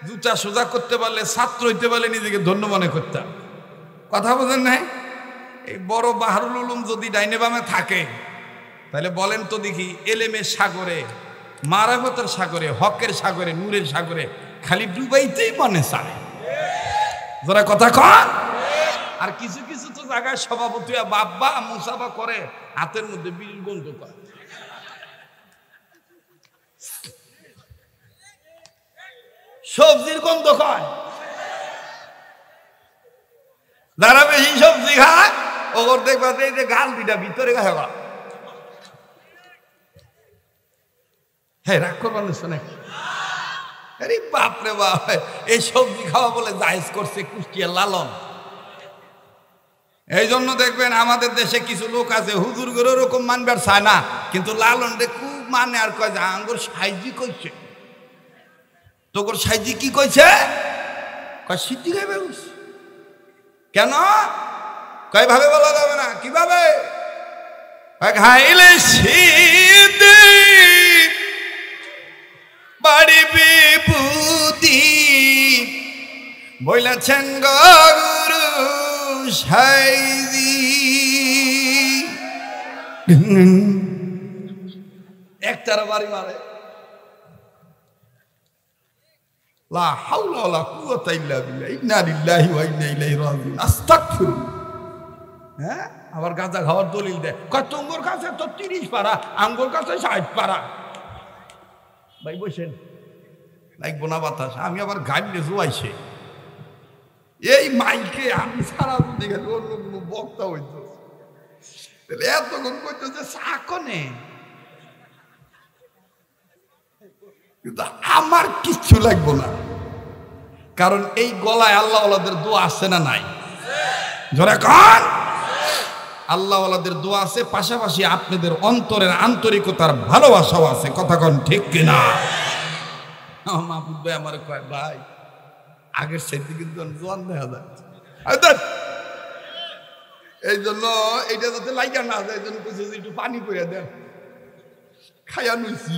জুতা সোজা করতে পারলে, ছাত্র হইতে পারলে নিজেকে ধন্য মনে করতাম। কথা বোঝেন নাই? এই বড় বাহরুল উলুম যদি ডাইনে বামে থাকে, তাহলে বলেন তো দেখি, এলেমের সাগরে, মারাফতের সাগরে, হকের সাগরে, নূরের সাগরে খালি ডুবাইতেই মনে চায়। যারা কথা কন। আর কিছু কিছু তো জায়গায় সভাপতি বাব্বা মুসাফা করে, হাতের মধ্যে বিড়ির গন্ধ করে। সবজির গন্ধ কয়। যারা বেশি সবজি খায় ওর দেখবা এই যে গাল দুইটা ভিতরে গেছে। হ্যাঁ, রাগ করবার নাকি? আরে বাপরে বাপ, এই সবজি খাওয়া বলে জায়েজ করছে কুষ্টিয়ার লালন। এই জন্য দেখবেন আমাদের দেশে কিছু লোক আছে হুজুর করে ওরকম মানবার চায় না, কিন্তু লালন রে খুব মানে। আর কয় যে আঙ্গুর সাইজি কইছে, তোর সাইজি কি কইছে? কয় সিদ্ধি খাইবে। কেন? কয় ভাবে বলা যাবে না। কিভাবে? খাইলে সিদ্ধি বাড়ি বিভূতি বইলেছেন গুরু সাইজি। একটার বাড়ি মারে। লা হাওলা ওয়ালা কুওয়াতা ইল্লা বিল্লাহ, ইন্না লিল্লাহি ওয়া ইন্না ইলাইহি রাজিউন, আস্তাগফিরুল্লাহ। হ্যাঁ, আবার গাঁজা খাওয়ার দলিল দেয়, কয় তোর কাছে তো 30 পারা, আঙ্গুর কাছে 60 পারা। ভাই বসেন, লাগবো না বাতাস। আমি আবার গাইলে জুয়াইছে এই মাইকে, আমি সারা দিকে অন্য কোনো বক্তা হইতো তাহলে এতক্ষণ করতো যে সাকনে, কিন্তু আমার কিচ্ছু লাগবো না, কারণ এই গলায় আল্লাহ ওয়ালাদের দোয়া আছে না নাই? জোরে কান। আল্লাহ ওয়ালাদের দোয়া আছে, পাশাপাশি আপনাদের অন্তরের আন্তরিকতার ভালোবাসাও আছে। কথা কন ঠিক কিনা? মাহবুব ভাই আমার কয়, ভাই আগের সাইডে কিন্তু জোয়ান দেখা যায়। এই জন্য এইটা যাতে লাইগা না যায়, এই জন্য কিছু একটু পানি করে দেন, খাইয়া নুইছি।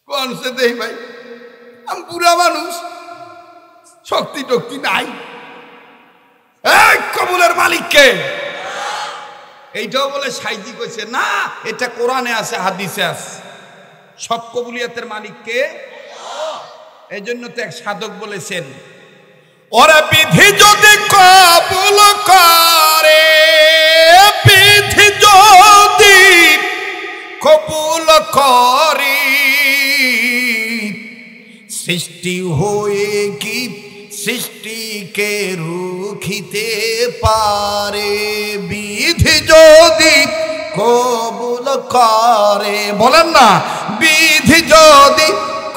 কোন সে দেই ভাই, আমি বুড়া মানুষ, শক্তি টক্তি নাই। এই কবুলের মালিককে এইটাও বলে সাইজি কইছে না, এটা কোরআনে আছে, হাদিসে আছে। সব কবুলিয়াতের মালিককে। এই জন্য তো এক সাধক বলেছেন, ওরা বিধি যদি কবুল করে, বিধি যদি কবুল করে, সৃষ্টি হয়ে কি সৃষ্টিকে রুখিতে পারে? বিধি যদি কবুল করে, বলেন না, বিধি যদি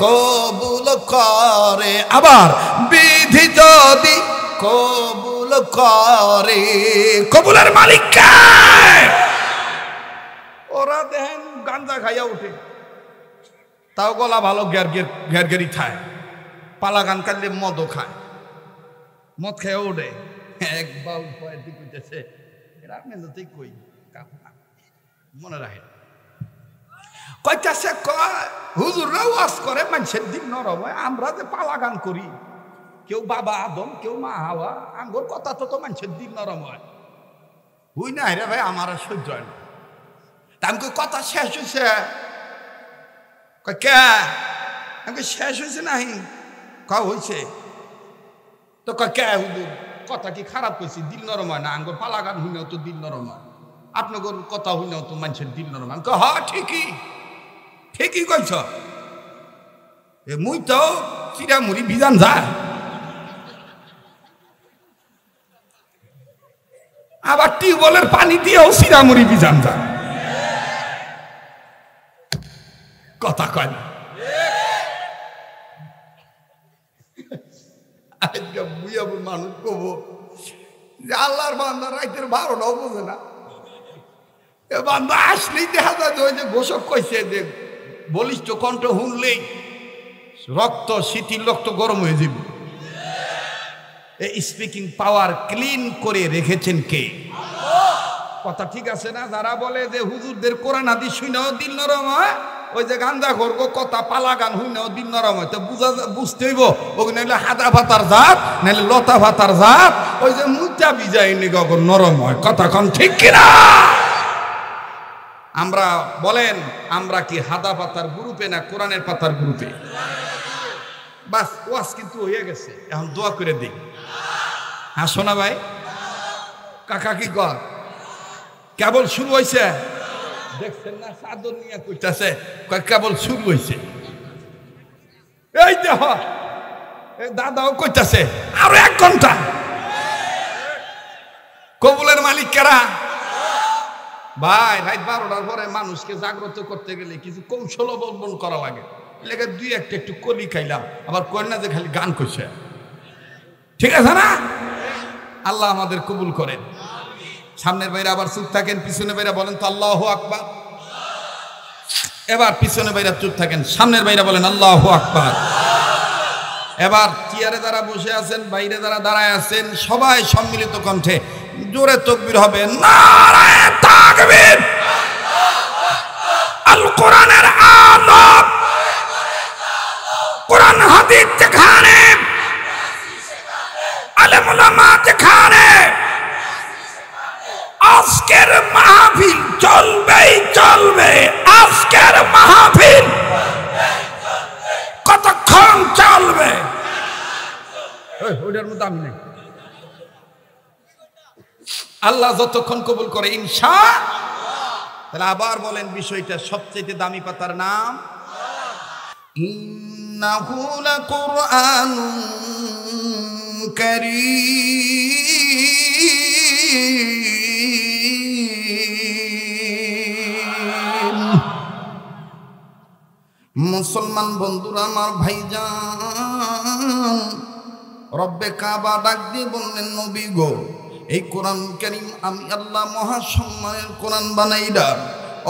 কবুল করে, আবার বিধি যদি কবুল করে, কবুলের মালিক কে? ওরা দেখেন গাঞ্জা খাইয়া উঠে, তাও গলা ভালো ঘেরঘেরি খায়, পালা গান কাটলে মদও খায়, মদ খেয়ে ওঠে। একবার কইতেছে এরা আপনি যতই কই মনে রাখে কইতেছে, কয় হুজুররা ওয়াজ করে মানুষের দিন নরম হয়, আমরা যে পালা গান করি, কেউ বাবা আদম, কেউ মা হাওয়া, আঙ্গুর কথা তো মানুষের দিন নরম হয়। হুই না রে ভাই, আমার আর সহ্য হয় না। তা আমি কথা শেষ হয়েছে? কে? আমি শেষ হয়েছে নাহি? হয়েছে তো কে হুজুর, কথা কি খারাপ হয়েছে? দিল নরম হয় না? আঙ্গুর পালা গান হইনাও তো দিল নরম হয়, আপনার কথা হইনাও তো মানুষের দিল নরম হয়। হ্যাঁ ঠিকই, ঠিকই কইছ। মুই তো চিরামুড়ি বিজান যায়, আবার টিউবওয়েলের পানি দিয়েও চিরামুড়ি বিজান যায়। কথা কয় না। আজকে বুঝাবো মানুষ কব যে আল্লাহর বান্দা রাইতের 12টাও বোঝে না। এ বান্দা আসলেই দেখা যায় ওই যে ঘোষক কইছে যে বলিষ্ঠ কণ্ঠ শুনলেই রক্ত শীতল রক্ত গরম হয়ে যাবে। এই স্পিকিং পাওয়ার ক্লিন করে রেখেছেন কে? কথা ঠিক আছে না? যারা বলে যে হুজুরদের কোরআন হাদিস শুনেও দিল নরম হয়, ওই যে গান্দা ঘরগো কথা পালা গান শুনেও দিল নরম হয়, তো বুঝতে হইব ওই নাইলে হাদা ভাতার জাত নাইলে লতা ভাতার জাত, ওই যে মুচা বিজাই নিগর নরম হয়। কথা কন ঠিক কিনা? আমরা বলেন আমরা কি হাদা পাতার গ্রুপে না কোরআনের পাতার গ্রুপে? বাস ওয়াজ কিন্তু হয়ে গেছে, এখন দোয়া করে দিই। হ্যাঁ শোনা ভাই, কাকা কি কর? কেবল শুরু হয়েছে, দেখছেন না চাদর নিয়ে কইতাছে কেবল শুরু হয়েছে। এই দেহ দাদাও কইতাছে আরো 1 ঘন্টা। কবুলের মালিক কারা? ভাই রাত 12টার পরে মানুষকে জাগ্রত করতে গেলে কিছু কৌশল অবলম্বন করা লাগে। লেগে 2-1টা একটু কলি খাইলাম, আবার কই না যে খালি গান কইছে। ঠিক আছে না? আল্লাহ আমাদের কবুল করেন। সামনের বাইরে আবার চুপ থাকেন, পিছনে বাইরে বলেন তো আল্লাহু আকবার। এবার পিছনে বাইরে চুপ থাকেন, সামনের বাইরে বলেন আল্লাহু আকবার। এবার চেয়ারে যারা বসে আছেন, বাইরে যারা দাঁড়ায় আছেন, সবাই সম্মিলিত কণ্ঠে জোরে তাকবীর হবে। নারায়ে তাকবীর! আল কোরআনের আলো, কোরআন হাদিস যেখানে, আলেম ওলামা যেখানে, আজকের মাহফিল চলবেই চলবে। আজকের মাহফিল কতক্ষণ চলবে? ওইটার মধ্যে আমি নেই। আল্লাহ যতক্ষণ কবুল করে ইনশাআল্লাহ। তাহলে আবার বলেন বিষয়টা, সবচেয়ে দামি পাতার নাম ইন্নাহু লাকুরআনুন কারীম। মুসলমান বন্ধুরা আমার, ভাইজান, রব্বে কাবা ডাক দিয়ে বললেন নবী গো, এই কোরআন কারীম আমি আল্লাহ মহাসম্মানের কোরআন বানাইলাম।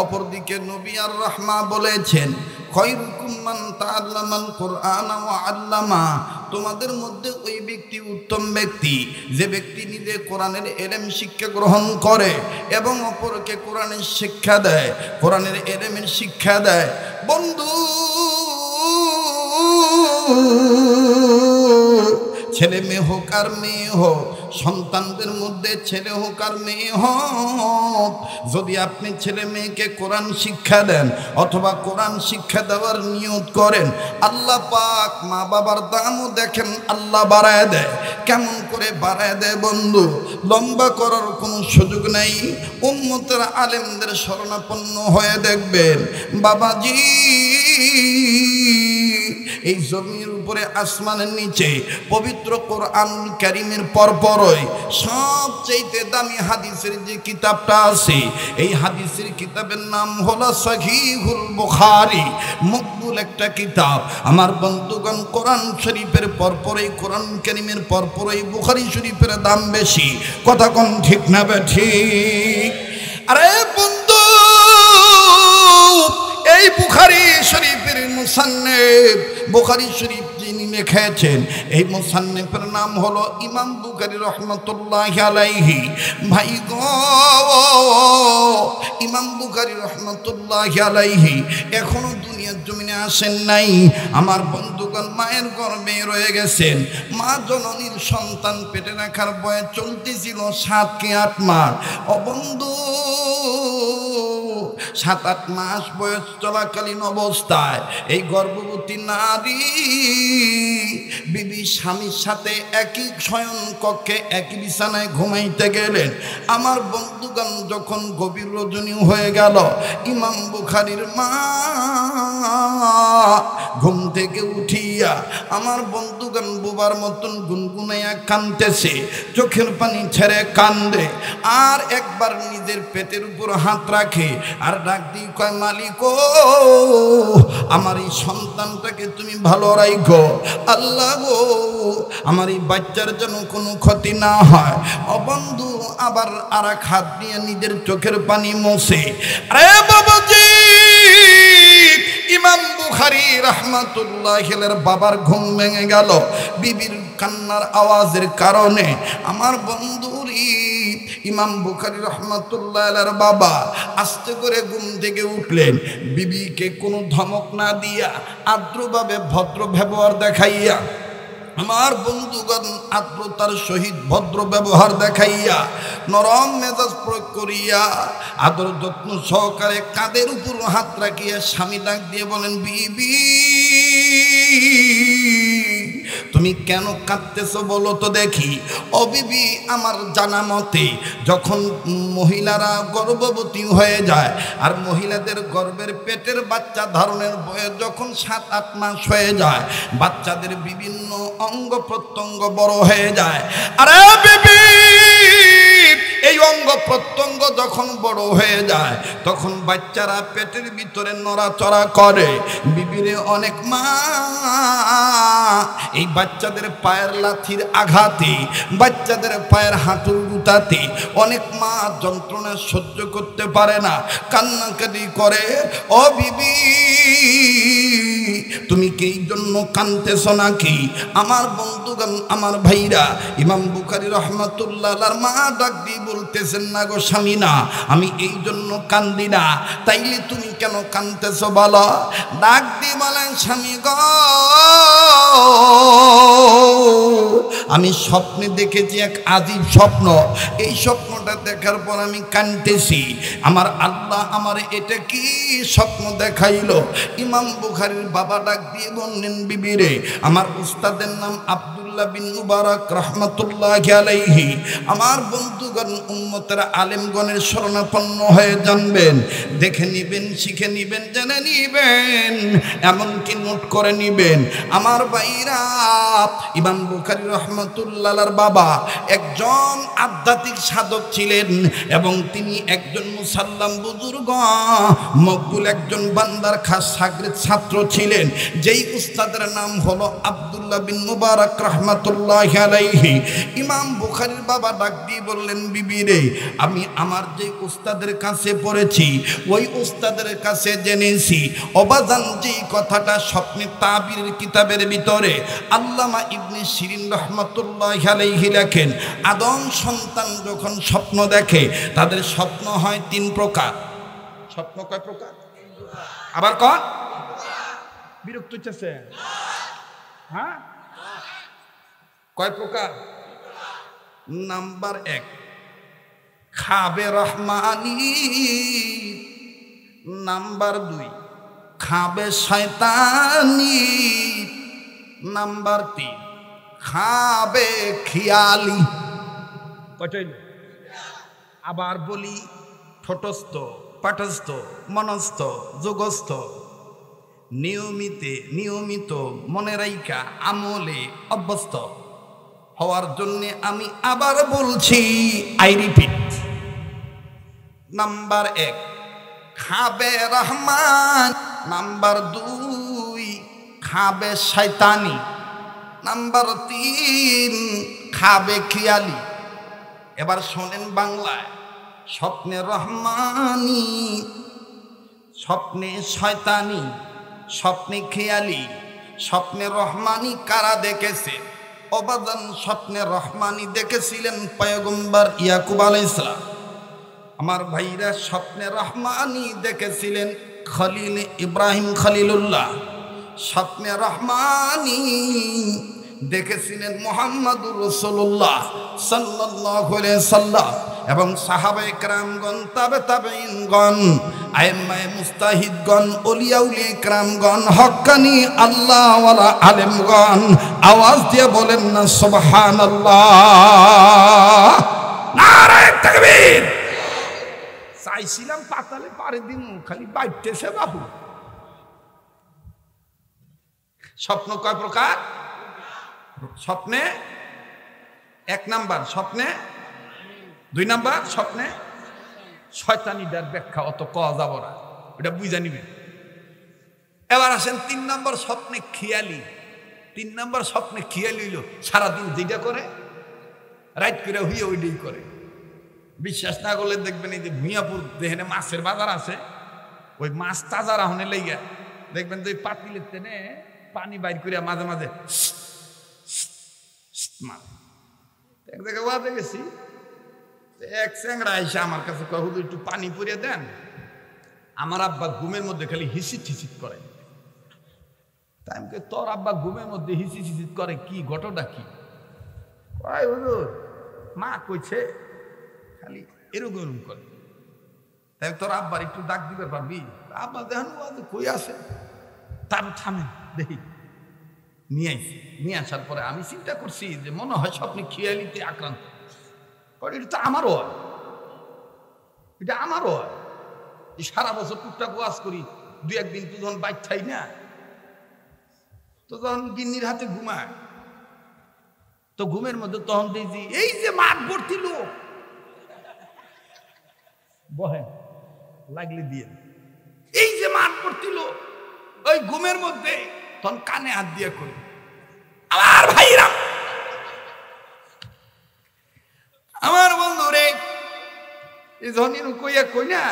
অপরদিকে নবী আর রাহমা বলেছেন খায়রুকুম মান তাআল্লামাল কোরআন ওয়া আল্লামা, তোমাদের মধ্যে ওই ব্যক্তি উত্তম ব্যক্তি যে ব্যক্তি নিজে কোরআনের ইলম শিক্ষা গ্রহণ করে এবং অপরকে কোরআনের শিক্ষা দেয়, কোরআনের ইলমের শিক্ষা দেয়। বন্ধু, ছেলে মেয়ে হোক আর মেয়ে হোক, সন্তানদের মধ্যে ছেলে হোক আর মেয়ে হোক, যদি আপনি ছেলে মেয়েকে কোরআন শিক্ষা দেন অথবা কোরআন শিক্ষা দেওয়ার নিয়ত করেন, আল্লাহ পাক মা বাবার দামও দেখেন আল্লাহ বাড়ায় দেয়। কেমন করে বাড়ায় দেয় বন্ধু? লম্বা করার কোনো সুযোগ নেই। উম্মতের আলেমদের শরণাপন্ন হয়ে দেখবেন বাবাজি, এই জমির উপরে আসমানের নিচে পবিত্র কোরআন কারীমের পরপরই সবচেয়ে দামি হাদিসের যে কিতাবটা আছে, এই হাদিসের কিতাবের নাম হলো সহিহুল বুখারী। মকবুল একটা কিতাব। আমার বন্ধুগণ, কোরআন শরীফের পরপরই, কোরআন কারীমের পরপরই বুখারী শরীফের দাম বেশি। কথা কোন ঠিক না ঠিক? আরে বন্ধু, এই বুখারী শরীফের মুসান্নিফ, বুখারী শরীফ যিনি লিখেছেন, এই মুসান্নিফের নাম হলো ইমাম বুখারী রহমাতুল্লাহি আলাইহি। ভাই গো, ইমাম বুখারী রহমাতুল্লাহি আলাইহি এখনো দুনিয়ার জমিনে আসেন নাই। আমার বন্ধুগণ, মায়ের গর্ভে রয়ে গেছেন। মা জননীর সন্তান পেটে রাখার বয়স চলতেছিল 7 কি 8 মাস। ও বন্ধু, 7-8 মাস বয়স চলাকালীন অবস্থায় এই গর্ভবতী নারী বিবি স্বামীর সাথে একই শয়ন কক্ষে একই বিছানায় ঘুমাইতে গেলেন। আমার বন্ধুগণ, যখন গভীর রজনী হয়ে গেল, ইমাম বুখারীর মা ঘুম থেকে উঠিয়া আমার বন্ধুগণ বুবার মতন গুনগুনাইয়া কাঁদতেছে, চোখের পানি ছেড়ে কান্দে, আর একবার নিজের পেটের উপর হাত রাখে আর ডাক দিয়ে কয়, মালিক ও, আমার এই সন্তানটাকে তুমি ভালো রাখো। আল্লাহ গো, আমার এই বাচ্চার যেন কোনো ক্ষতি না হয়। ও বন্ধু আবার আর এক হাত দিয়ে নিজের চোখের পানি মোছে। আরে বাবাজি, ইমাম বুখারী রাহমাতুল্লাহির বাবার ঘুম ভেঙে গেল বিবির কান্নার আওয়াজের কারণে। আমার বন্ধুরি ইমাম বুখারী রাহমাতুল্লাহির বাবা আস্তে করে ঘুম থেকে উঠলেন, বিবিকে কোনো ধমক না দিয়া আদ্রভাবে ভদ্র ব্যবহার দেখাইয়া, আমার বন্ধুগণ আদ্রতার সহিত ভদ্র ব্যবহার দেখাইয়া, নরম মেজাজ প্রয়োগ করিয়া, আদর যত্ন সহকারে কাঁধের উপর হাত রাখিয়া স্বামী ডাক দিয়ে বলেন, বিবি তুমি কেন কাঁদতেছো বলো তো দেখি। ও বিবি, আমার জানা মতে যখন মহিলারা গর্ভবতী হয়ে যায় আর মহিলাদের গর্ভের পেটের বাচ্চা ধারণের বয়স যখন 7-8 মাস হয়ে যায়, বাচ্চাদের বিভিন্ন অঙ্গ প্রত্যঙ্গ বড় হয়ে যায়। আরে বিবি, এই অঙ্গ প্রত্যঙ্গ যখন বড় হয়ে যায় তখন বাচ্চারা পেটের ভিতরে নড়াচড়া করে। বিবিরে অনেক মা এই বাচ্চাদের পায়ের লাথির আঘাতে, বাচ্চাদের পায়ের হাঁটুর গুতাতে অনেক মা যন্ত্রণা সহ্য করতে পারে না, কান্নাকাটি করে। ও বিবি, তুমি কি এই জন্য কাঁদতেছো নাকি? আমার বন্ধুগণ, আমার ভাইরা, ইমাম বুখারী রাহমাতুল্লাহর মা ডাক দিয়ে বলতেছেন, না গো স্বামী, না, আমি এই জন্য কান্দি না। তাইলে তুমি কেন কাঁদতেছো বলো? ডাক দিয়ে বলেন, স্বামী গো, আমি স্বপ্নে দেখেছি এক আজীব স্বপ্ন। এই স্বপ্নটা দেখার পর আমি কাঁদতেছি। আমার আল্লাহ আমার এটা কি স্বপ্ন দেখাইলো? ইমাম বুখারীর বাবা ডাক দিয়ে বললেন, বিবিরে, আমার উস্তাদের নাম আব্দুল্লাহ বিন মুবারক রাহমাতুল্লাহি আলাইহি। আমার বন্ধুগণ, উম্মতের আলেমগণের শরণাপন্ন হয়ে জানবেন, দেখে নিবেন, শিখে নিবেন, জেনে নিবেন, এমনকি নোট করে নিবেন। আমার ভাইরা, ইমাম বুখারী রাহমাতুল্লাহর বাবা একজন আধ্যাত্মিক সাধক ছিলেন এবং তিনি একজন মুসাল্লাম বুজুর্গ, মকবুল একজন বান্দার খাস শাগরিদ ছাত্র ছিলেন, যেই উস্তাদের নাম হলো আব্দুল্লাহ বিন মুবারক রাহমাতুল্লাহি আলাইহি। ইমাম বুখারীর বাবা ডাক দিয়ে বললেন, বিবি রে, আমি আমার যে উস্তাদের কাছে পড়েছি ওই উস্তাদের কাছে জেনেছি অবাজান যে কথাটা স্বপ্নে তাবিরের কিতাবের ভিতরে আল্লামা ইবনে শিরিন রাহমাতুল্লাহি আলাইহি লেখেন, আদম সন্তান যখন স্বপ্ন দেখে তাদের স্বপ্ন হয় 3 প্রকার। স্বপ্ন কয় প্রকার? আবার কন, বিরক্ত হচ্ছে? হ্যাঁ, কয় প্রকার? নাম্বার 1, খাবে রহমানি। নাম্বার 2, খাবে শয়তানি। নাম্বার 3, খাবে খিয়ালি। কয়টাইল? আবার বলি, ঠোঁটস্থ, পাঠস্থ, মনস্থ, যোগস্থ, নিয়মিত মনে রাইকা আমলে অভ্যস্ত হওয়ার জন্য আমি আবার বলছি, আই রিপিট। নাম্বার 1, খাবে রহমান। নাম্বার 2, খাবে শয়তানি। নাম্বার 3, খাবে খিয়ালি। এবার শোনেন বাংলায়, স্বপ্নে রহমানি, স্বপ্নে শয়তানি, স্বপ্নে খেয়ালি, স্বপ্নে রহমানি কারা দেখেছে? অবাদান স্বপ্নে রহমানি দেখেছিলেন পয়গম্বর ইয়াকুব আলাইহিস সালাম। আমার ভাইরা, স্বপ্নে রহমানি দেখেছিলেন খলিল ইব্রাহিম খলিলুল্লাহ। স্বপ্নে রহমানি দেখেছিলেন মুহাম্মদুর রাসূলুল্লাহ সাল্লাল্লাহু আলাইহি সাল্লাম এবং সাহাবায়ে কেরামগণ, তাবেঈনগণ, আইম্মায়ে মুস্তাহিদগণ, ওলিয়া উলিয়া কেরামগণ, হক্কানি আল্লাহওয়ালা আলেমগণ। আওয়াজ দিয়ে বলেন না সুবহানাল্লাহ, নারায়ে তাকবীর। চাইছিলাম পাতালে পারে দিন, খালি বাইতেছে বাবু। স্বপ্ন কয় প্রকার? স্বপ্নে 1 নাম্বার স্বপ্নে, 2 নাম্বার স্বপ্নে শয়তানিটার ব্যাখ্যা অত কওয়া যাব না, এটা বুঝা নিবেন। এবার আসেন 3 নাম্বার স্বপ্নে খেয়ালি। 3 নম্বর স্বপ্নে খেয়ে লইল, সারাদিন যেটা করে রাত করে হইয়া ওইটাই করে। বিশ্বাস না করলে দেখবেন এই যে মিয়াপুর যেখানে মাছের বাজার আছে, ওই মাছ তাজা রাহনে লেগে দেখবেন যে পাতিলের টেনে পানি বাইর করিয়া মাঝে মাঝে এক জায়গায় ওয়াজে গেছি, এক চ্যাংড়া এসে আমার কাছে কয়, হুজুর একটু পানি পরিয়ে দেন, আমার আব্বা ঘুমের মধ্যে খালি হিসিট হিসিট করে। তাই আমি কই, তোর আব্বা ঘুমের মধ্যে হিসিট হিসিট করে, কি ঘটনা কি? কয় হুজুর মা কইছে খালি এরকম এরকম করে। তাই তোর আব্বার একটু ডাক দিতে পারবি? আব্বা দেখেন ওয়াজে কই আছে, তার থামেন দেখি। নিয়ে আইছি, নিয়ে আসার পরে আমি চিন্তা করছি যে মনে হয় স্বপ্নে খেয়ালিতে আক্রান্ত। এটা তো আমারও হয়, এটা আমারও হয়। এই সারা বছর টুকটাক ওয়াজ করি, 2-1 দিন তো যখন বাইক খাই না, তো তখন গিন্নির হাতে ঘুমায়, তো ঘুমের মধ্যে তখন দেখছি এই যে মাঠ ভর্তি লোক বহে লাগলে দিয়ে, এই যে মাঠ ভর্তি লোক, ওই ঘুমের মধ্যে তখন কানে হাত দিয়ে করি, আমার ভাইরা, আমার বন্ধু রে, এই যখন কইয়া কই না,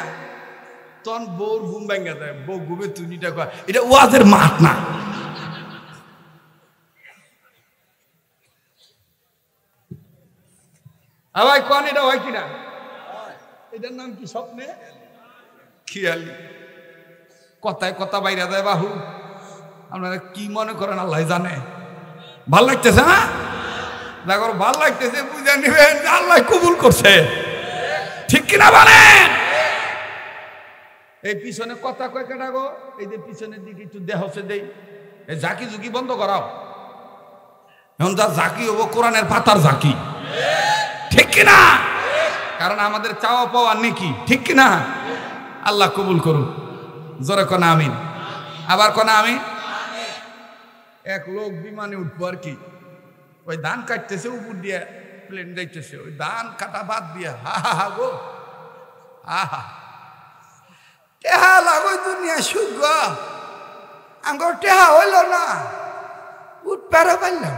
তখন বউর ঘুম ভেঙে যায়। বউ ঘুমে তুনিটা কয়, এটা ওয়াজের মাঠ না। আবার কোন এটা হয় কিনা, এটার নাম কি? স্বপ্নে খেয়ালি। কথায় কথা বাইরে যায় বাহু। আপনারা কি মনে করেন আল্লাহ জানে। ভাল লাগতেছে না? দেখো ভাল লাগতেছে, বুঝে নিবেন আল্লাহ কবুল করছে, ঠিক কিনা বলেন? এই পিছনে কথা কয় কেটা গো, এই যে পিছনের দিকে একটু দেহ হচ্ছে দেই, এই জাকি ঝুঁকি বন্ধ করাও। এখন যা জাকি হবো কোরআনের পাতার জাকি, ঠিক কিনা? কারণ আমাদের চাওয়া পাওয়া নেকি, ঠিক কিনা? আল্লাহ কবুল করুন, জোরে কোনা আমিন। আবার কোনা আমিন। এক লোক বিমানে উঠবো আর কি, ওই ধান কাটতেছে, উপর দিয়ে প্লেন যাইতেছে, ওই ধান কাটা বাদ দিয়া হা হা হা গো, আহা টেহা লাগো দুনিয়া সুখ গো, আমার টেহা হইল না, উঠ পেরে পারলাম,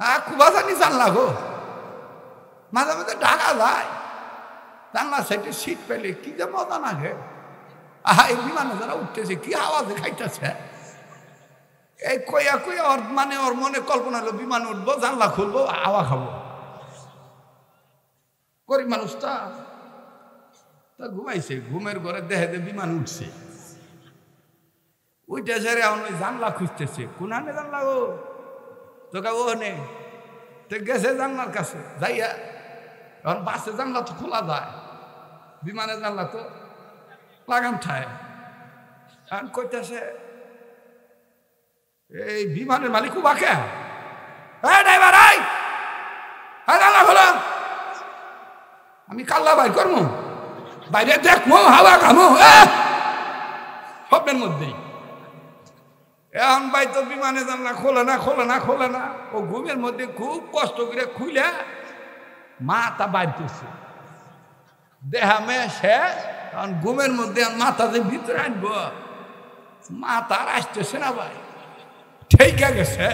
হ্যাঁ খুবা জানি জানলা গো, মাঝে মাঝে ঢাকা যায়, জানলা সাইডে সিট পেলে কি যে মজা না গে। আহা এই বিমানে যারা উঠতেছে কি আওয়াজে খাইতেছে, এই কইয়া কইয়া ওর মানে ওর মনে কল্পনা হলো বিমানে উঠবো, জানলা খুলবো, হাওয়া খাবো। গরিব মানুষটা তা ঘুমাইছে, ঘুমের ঘরে দেখে যে বিমান উঠছে, ওইটা ছেড়ে এখন ওই জানলা খুঁজতেছে, কোনানে জানলা গো, তোকে ও নে, তো গেছে জানলার কাছে যাইয়া, এখন বাসে জানলা তো খোলা যায়, বিমানের জানলা তো লাগাম খায়। এখন কইতেছে এই বিমানের মালিক বাকে, ড্রাইভার জানলা খোলা, আমি কাল্লা বাই করবো, বাইরে দেখবো, হাওয়া খামো, স্বপ্নের মধ্যেই। এখন ভাই তো বিমানে জানলা খোলে না, খোলে না, খোলে না, ও ঘুমের মধ্যে খুব কষ্ট করে খুলে মাথা বাইর করছে, দেহামে শেষ। কারণ ঘুমের মধ্যে মাথা যে ভিতরে আনবো, মাথা আর আসতেছে না ভাই, ঠেকে গেছে,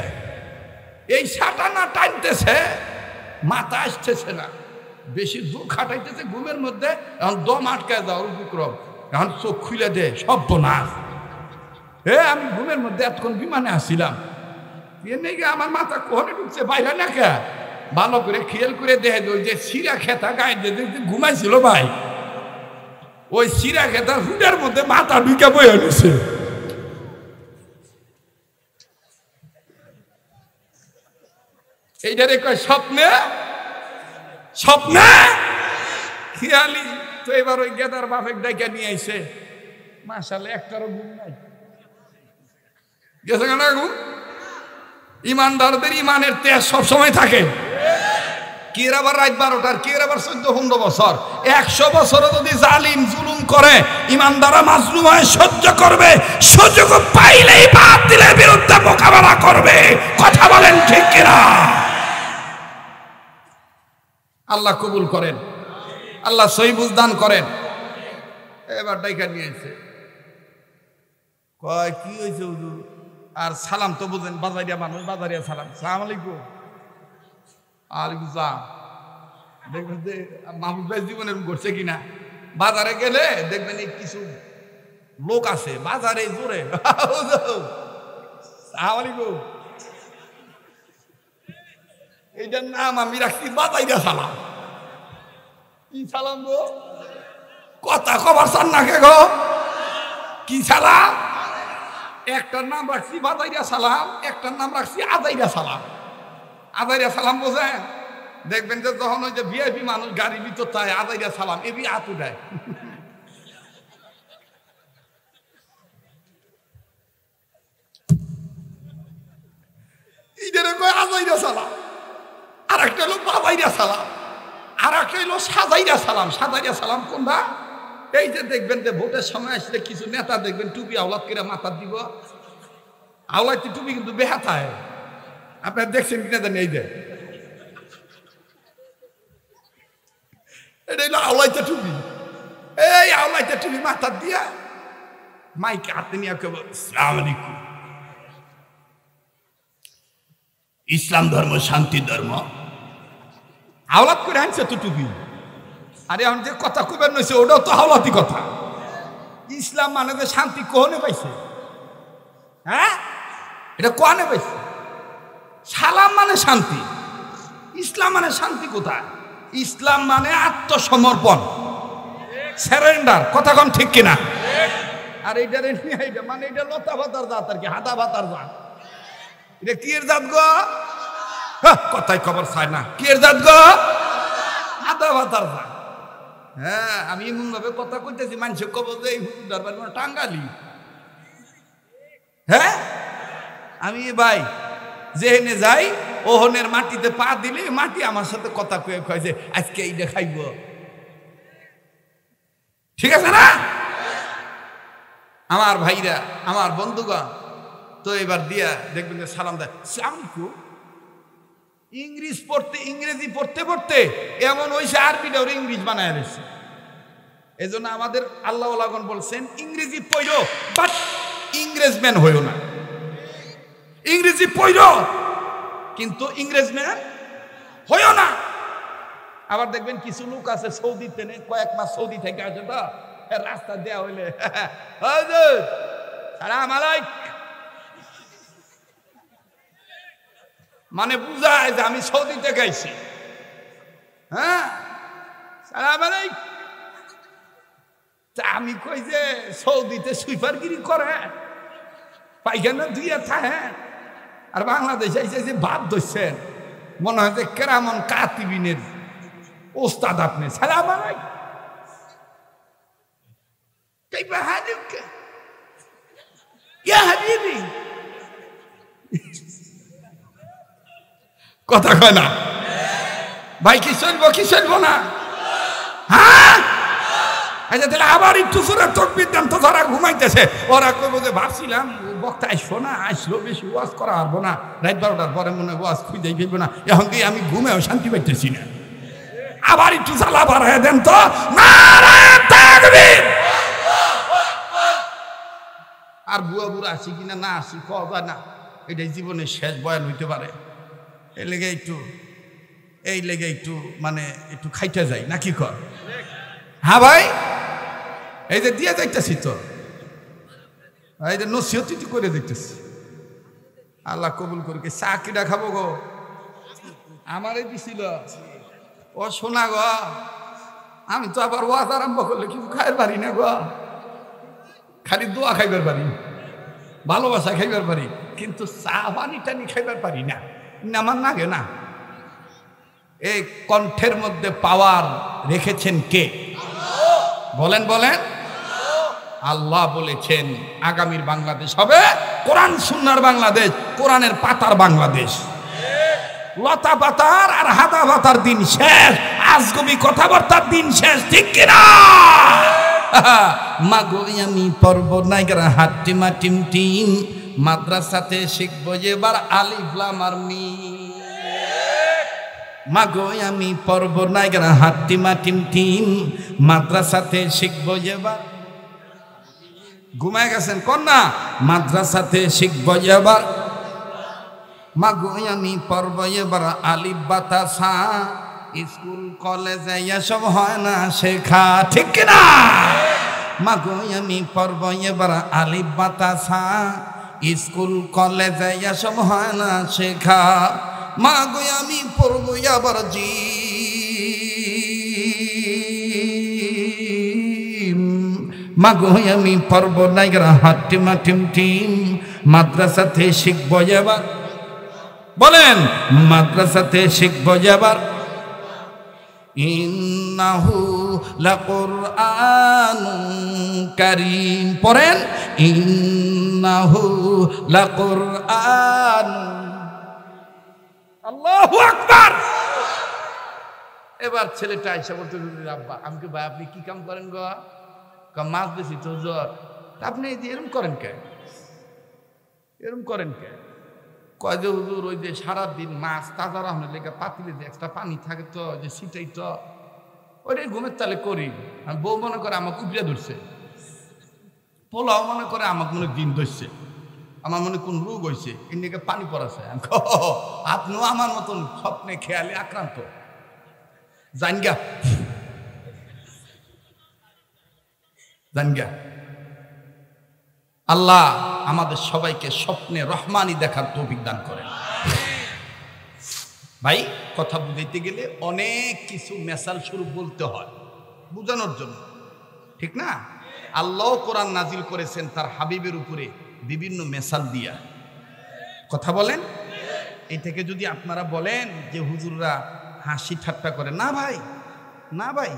এই সাটানা টানতেছে, মাথা আসতেছে না, বেশি জোর খাটাইতেছে ঘুমের মধ্যে, এখন দম আটকায় যাওয়ার উপক্রম, এখন চোখ খুলে দে, শব্দ নাচ। আমি ঘুমের মধ্যে এতক্ষণ বিমানে আসছিলাম, আমার মাথা কোহনে ঢুকছে, বাইরে না কে ভালো করে খেয়াল করে দেখে, ওই যে সিরা খেতা গায়ে যে ঘুমাইছিল ভাই, ওই সিরা খেতা হুডের মধ্যে মাথা ঢুকে বয়ে নিছে। এইটারে কয় স্বপ্নে, স্বপ্নে খেয়ালি। তো এবার ওই গেদার বাপেক ডাইকা নিয়ে আইছে, মাশাআল্লাহ একটারও ঘুম নাই, গেছে না ঘুম। ইমানদারদের ইমানের তেজ সবসময় থাকে। কি আবার রাত 12টার, কি আবার 14-15 বছর, 100 বছরও যদি জালিম জুলুম করে, ইমানদাররা মাজলুম হয়ে সহ্য করবে, সুযোগ পাইলেই বাতিলের বিরুদ্ধে মোকাবেলা করবে। কথা বলেন ঠিক কিনা? আল্লাহ কবুল করেন, আল্লাহ সহি বুঝদান করেন। এবার ডাইকা নিয়েছে, কয় কি হয়েছে হুজুর? আর সালাম তো বুঝেন, বাজারিয়া মানুষ, বাজারিয়া সালাম, সালাম আলাইকুম। আলাইকুম সালাম। দেখবেন যে মাহবুব ভাই জীবনের ঘটছে কিনা, বাজারে গেলে দেখবেন এই কিছু লোক আছে বাজারে জোরে সালাম আলাইকুম। এইটার নাম আমি রাখছি বাজাইরা সালাম। কি সালাম গো? কথা খবর চান না কে গো? কি সালাম? একটার নাম রাখছি বাজাইরা সালাম, একটার নাম রাখছি আদাইরা সালাম। আদাইরা সালাম বোঝেন? দেখবেন যে যখন ওই যে ভিআইপি মানুষ গাড়ির ভিতর চায় আদাইরা সালাম, এবি আতু দেয়। এইটারে কয় আদাইরা সালাম। আর একটা হলো বাজাইরা সালাম, আর একটা হলো সাজাইরা সালাম। সাজাইরা সালাম কোনটা? এই যে দেখবেন যে ভোটের সময় আসলে কিছু নেতা দেখবেন টুপি আওলাদ করে মাথা দিব, আওলাইতে টুপি কিন্তু বেহাতায়, আপনার দেখছেন কিনা জানি। এই যে এটা হলো আওলাইতে টুপি। এই আওলাইতে টুপি মাথা দিয়া মাইকে হাতে নিয়ে কেবল আসসালামু আলাইকুম, ইসলাম ধর্ম শান্তি ধর্ম, আওলাদ করে আনছে তো টুপি। আরে এখন যে কথা কবেন নইছে ওটাও তো হাওলাতি কথা। ইসলাম মানে যে শান্তি কোহনে পাইছে? হ্যাঁ, এটা কোহনে পাইছে? সালাম মানে শান্তি, ইসলাম মানে শান্তি কোথায়? ইসলাম মানে আত্মসমর্পণ, সারেন্ডার। কথা কম ঠিক কিনা? আর এইটারে নিয়ে এইটা মানে এটা লতা ভাতার জাত আর কি, হাতা ভাতার জাত। এটা কি এর জাত গো? কথাই খবর চায় না। কি এর জাত গো? হাতা ভাতার জাত। হ্যাঁ, আমি এমন ভাবে কথা কইতেছি মানুষ কব যে এই দরবার টাঙ্গালি। হ্যাঁ, আমি ভাই যেহেনে যাই ওহনের মাটিতে পা দিলে মাটি আমার সাথে কথা কয়ে কয় যে আজকে এই দেখাইব। ঠিক আছে না আমার ভাইরা, আমার বন্ধুগণ? তো এবার দিয়া দেখবেন যে সালাম দেয় সালামু। ইংরেজি পড়তে পড়তে এমন হয়েছে আরবিটা ওর ইংলিশ বানায় রয়েছে। এই জন্য আমাদের আল্লাহ ওয়ালাগণ বলছেন ইংরেজি পড়ো বাট ইংরেজম্যান হইও না। ইংরেজি পড়ো কিন্তু ইংরেজম্যান হইও না। আবার দেখবেন কিছু লোক আছে সৌদিতে, কয়েক মাস সৌদি থেকে আসে, তো রাস্তা দেয়া হইলে সালাম আলাইকুম, মানে বুঝায় যে আমি সৌদিতে গাইছি। হ্যাঁ, সালাম আলাইকুম। আমি কই যে সৌদিতে সুইপারগিরি করে, পায়খানা ধুইয়া থাকে, আর বাংলাদেশে এসে যে ভাত ধরছেন, মনে হয় যে কেরামন কাতিবিনের ওস্তাদ আপনি। সালাম আলাইকুম। কাইফা হালুক ইয়া হাবিবি। কথা কয় না ভাই? কি চলবো কি চলবো না? হ্যাঁ, আচ্ছা তাহলে আবার একটু সুরে তকবির দেন তো। যারা ঘুমাইতেছে ওরা কইবো যে ভাবছিলাম বক্তা আসবো না, আসলো বেশি ওয়াজ করা পারবো না, রাত 12টার পরে মনে হয় ওয়াজ খুঁজে ফেলবো না, এখন কি আমি ঘুমেও শান্তি পাইতেছি না। আবার একটু জ্বালা বাড়ায় দেন তো। নারায়ে তাকবীর। আর বুয়া বুড়া আসি কিনা না আসি কওয়া যায় না, এটাই জীবনের শেষ বয়ান হইতে পারে। এই লেগে একটু মানে একটু খাইতে যাই নাকি কর? হ্যাঁ ভাই, এই যে দিয়ে যাইতেছি তো, এই যে নসিহত করে দেখতেছি। আল্লাহ কবুল করে। চা কিটা খাবো গো? আমারই দিছিল ও শোনা গো। আমি তো আবার ওয়াজ আরম্ভ করলে কিছু খাইবার পারি না গো, খালি দোয়া খাইবার পারি, ভালোবাসা খাইবার পারি, কিন্তু চা পানি টানি খাইবার পারি না। আমার নাগে না। এই কণ্ঠের মধ্যে পাওয়ার রেখেছেন কে? বলেন বলেন। আল্লাহ বলেছেন আগামীর বাংলাদেশ হবে কোরআন সুন্নাহর বাংলাদেশ, কোরআনের পাতার বাংলাদেশ। লতা পাতার আর হাদা পাতার দিন শেষ, আজগবি কথাবার্তার দিন শেষ। ঠিক কিনা? মাগো আমি পর্ব নাইগারা হাট্টিমা টিম টিম, মাদ্রাসাতে শিখবো এবার আলিফ লাম আর মিম। মাগো আমি পর্ব নাইগারা হাট্টিমা টিম টিম, মাদ্রাসাতে শিখবো এবার ঘুমায় গেছেন কন্যা মাদ্রাসাতে শিখব এবার মাগো আমি পড়ব এবার আলিফ বাতাসা স্কুল কলেজে এসব হয় না শেখা ঠিক কিনা মাগো আমি পড়ব এবার আলিফ বাতাসা স্কুল কলেজে এসব হয় না শেখা মাগো আমি পড়ব এবার মাগো আমি পড়ব নাইগরা হাটিমা টিম টিম মাদ্রাসাতে শিখব এবার বলেন মাদ্রাসাতে শিখব এবার ইন্নাহু লাকুরআনুন কারীম পড়েন ইন্নাহু লাকুরআন আল্লাহু আকবার। এবার ছেলেটা আইসা বলতে আব্বা আমি কি ভাই আপনি কি কাম করেন গো মাছ বেশি তো জ্বর আপনি এরকম করেন কে এরকম করেন কে কয় যে হুজুর ওই যে সারাদিন মাছ তাজা রাখলে লেগে পাতিলে যে একটা পানি থাকে তো যে সিটাই তো ওইটাই ঘুমের তালে করি আমি বউ মনে করে আমাকে উপরে ধরছে পোলাও মনে করে আমাকে মনে দিন ধরছে আমার মনে কোন রোগ হয়েছে এর দিকে পানি পড়াছে আপনিও আমার মতন স্বপ্নে খেয়ালে আক্রান্ত জানগা জানগা আল্লাহ আমাদের সবাইকে স্বপ্নে রহমানি দেখার তৌফিক দান করেন। ভাই কথা বুঝাইতে গেলে অনেক কিছু মেসাল শুরু বলতে হয় বোঝানোর জন্য ঠিক না আল্লাহ কোরআন নাজিল করেছেন তার হাবিবের উপরে বিভিন্ন মেসাল দিয়া কথা বলেন এই থেকে যদি আপনারা বলেন যে হুজুররা হাসি ঠাট্টা করে না ভাই না ভাই